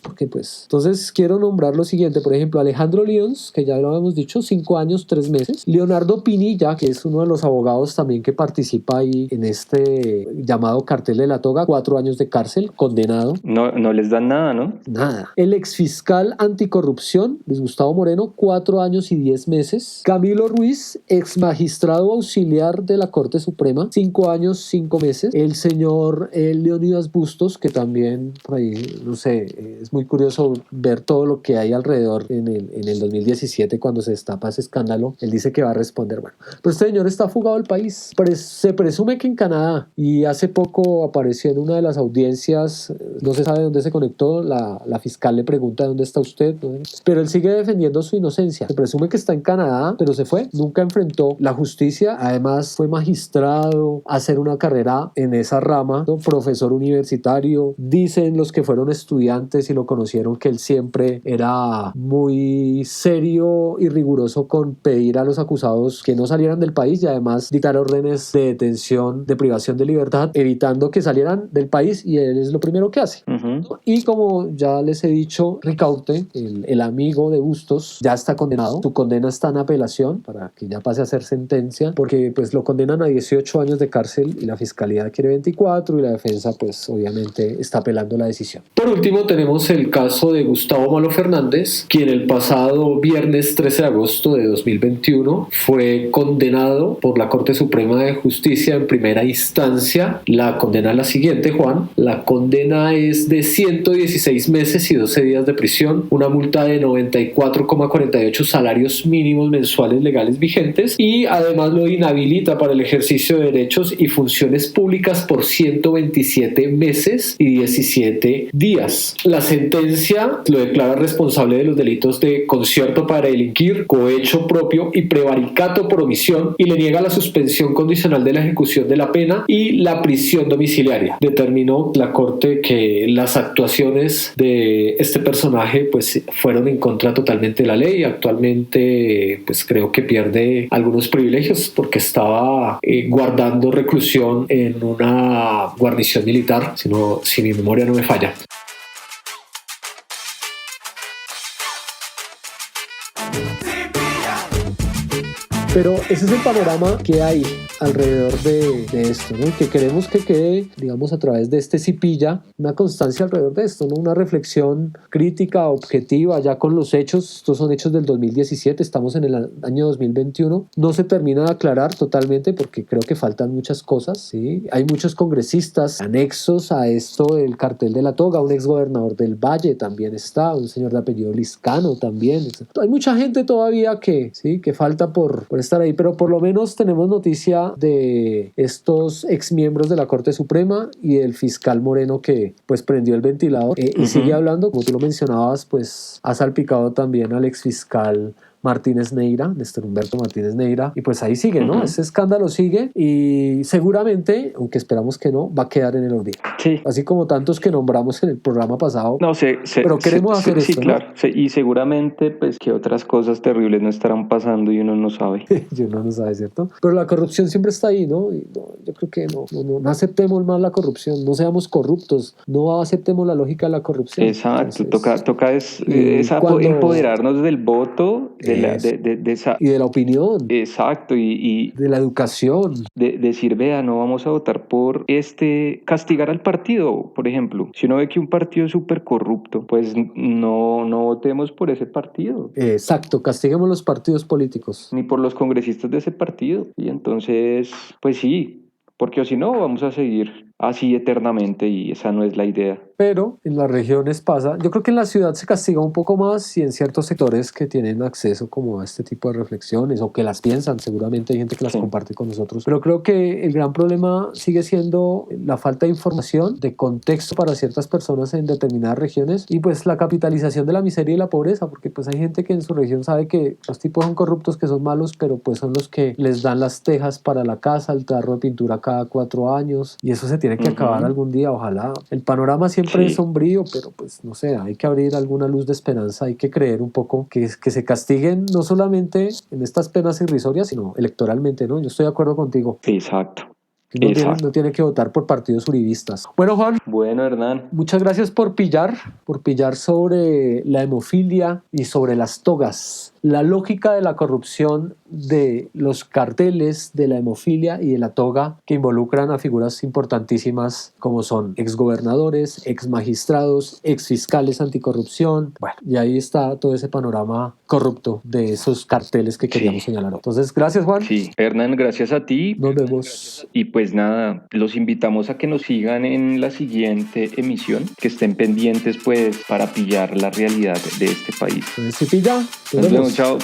porque pues, entonces quiero nombrar lo siguiente, por ejemplo, Alejandro Lyons, que ya lo habíamos dicho, 5 años, 3 meses, Leonardo Pinilla, que es uno de los abogados también que participa ahí en este llamado cartel de la toga, 4 años de cárcel, condenado. No les dan nada, ¿no? Nada. El exfiscal anticorrupción, Luis Gustavo Moreno, 4 años y 10 meses. Camilo Ruiz, ex magistrado auxiliar de la Corte Suprema, 5 años, 5 meses. El señor Leonidas Bustos, que también, por ahí, no sé, es muy curioso ver todo lo que hay alrededor en el 2017 cuando se destapa ese escándalo. Él dice que va a responder. Bueno, pero este señor está fugado del país. Se presume que en Canadá, y hace poco apareció en una de las audiencias, no se sabe dónde se conectó, la fiscal le pregunta dónde está usted, pero él sigue defendiendo su inocencia. Se presume que está en Canadá, pero se fue, nunca enfrentó la justicia. Además fue magistrado, hacer una carrera en esa rama, ¿no? Profesor universitario. Dicen los que fueron estudiantes y lo conocieron que él siempre era muy serio y riguroso con pedir a los acusados que no salieran del país y además dictar órdenes de detención, de privación de libertad, evitando que salieran del país, y él es lo primero que hace. Y como ya les he dicho, Ricaurte, el amigo de Bustos, ya está condenado. Su condena está en apelación para que ya pase a ser sentencia, porque pues lo condenan a 18 años de cárcel y la fiscalía quiere 24 y la defensa pues obviamente está apelando la decisión. Por último tenemos el caso de Gustavo Malo Fernández, quien el pasado viernes 13 de agosto de 2021 fue condenado por la Corte Suprema de Justicia en primera instancia sentencia, la condena es la siguiente, Juan. La condena es de 116 meses y 12 días de prisión, una multa de 94,48 salarios mínimos mensuales legales vigentes y además lo inhabilita para el ejercicio de derechos y funciones públicas por 127 meses y 17 días. La sentencia lo declara responsable de los delitos de concierto para delinquir, cohecho propio y prevaricato por omisión y le niega la suspensión condicional de la ejecución de la pena y la prisión domiciliaria. Determinó la Corte que las actuaciones de este personaje pues fueron en contra totalmente de la ley. Actualmente pues creo que pierde algunos privilegios porque estaba guardando reclusión en una guarnición militar, si mi memoria no me falla. Pero ese es el panorama que hay alrededor de esto, ¿no? Que queremos que quede, digamos, a través de este Cipilla, una constancia alrededor de esto, ¿no? Una reflexión crítica, objetiva, ya con los hechos. Estos son hechos del 2017, estamos en el año 2021. No se termina de aclarar totalmente porque creo que faltan muchas cosas, ¿sí? Hay muchos congresistas anexos a esto del cartel de la toga, un exgobernador del Valle también está, un señor de apellido Liscano también. Hay mucha gente todavía que falta por estar ahí, pero por lo menos tenemos noticia de estos exmiembros de la Corte Suprema y el fiscal Moreno que pues prendió el ventilador y sigue hablando, como tú lo mencionabas, pues ha salpicado también al exfiscal Martínez Neira, Néstor Humberto Martínez Neira, y pues ahí sigue, ¿no? Ese escándalo sigue y seguramente, aunque esperamos que no, va a quedar en el olvido. Sí. Así como tantos que nombramos en el programa pasado. No, pero queremos hacer esto, sí, claro. ¿no? Y seguramente, pues, que otras cosas terribles no estarán pasando y uno no sabe. Y uno no sabe, ¿cierto? Pero la corrupción siempre está ahí, ¿no? Y no, yo creo que no aceptemos más la corrupción, no seamos corruptos, no aceptemos la lógica de la corrupción. Exacto. Entonces, toca empoderarnos del voto, de esa... y de la opinión. Exacto, y de la educación. Decir, vea, no vamos a votar por castigar al partido, por ejemplo. Si uno ve que un partido es súper corrupto, pues no votemos por ese partido. Exacto, castiguemos los partidos políticos. Ni por los congresistas de ese partido. Y entonces, pues sí, porque si no, vamos a seguir así eternamente y esa no es la idea. Pero en las regiones pasa, yo creo que en la ciudad se castiga un poco más y en ciertos sectores que tienen acceso como a este tipo de reflexiones o que las piensan, seguramente hay gente que las comparte con nosotros, pero creo que el gran problema sigue siendo la falta de información, de contexto para ciertas personas en determinadas regiones y pues la capitalización de la miseria y la pobreza, porque pues hay gente que en su región sabe que los tipos son corruptos, que son malos, pero pues son los que les dan las tejas para la casa, el tarro de pintura cada 4 años y eso se tiene que acabar algún día, ojalá. El panorama siempre es sombrío, pero pues no sé, hay que abrir alguna luz de esperanza, hay que creer un poco que se castiguen no solamente en estas penas irrisorias, sino electoralmente, ¿no? Yo estoy de acuerdo contigo. Exacto. No tiene que votar por partidos uribistas. Bueno, Juan. Bueno, Hernán. Muchas gracias por pillar sobre la hemofilia y sobre las togas. La lógica de la corrupción de los carteles de la hemofilia y de la toga que involucran a figuras importantísimas como son exgobernadores, exmagistrados, exfiscales anticorrupción. Bueno, y ahí está todo ese panorama corrupto de esos carteles que queríamos señalar. Entonces, gracias, Juan. Sí, Hernán, gracias a ti. Nos vemos. Y pues nada, los invitamos a que nos sigan en la siguiente emisión, que estén pendientes pues para pillar la realidad de este país. Si pilla, nos vemos, chao.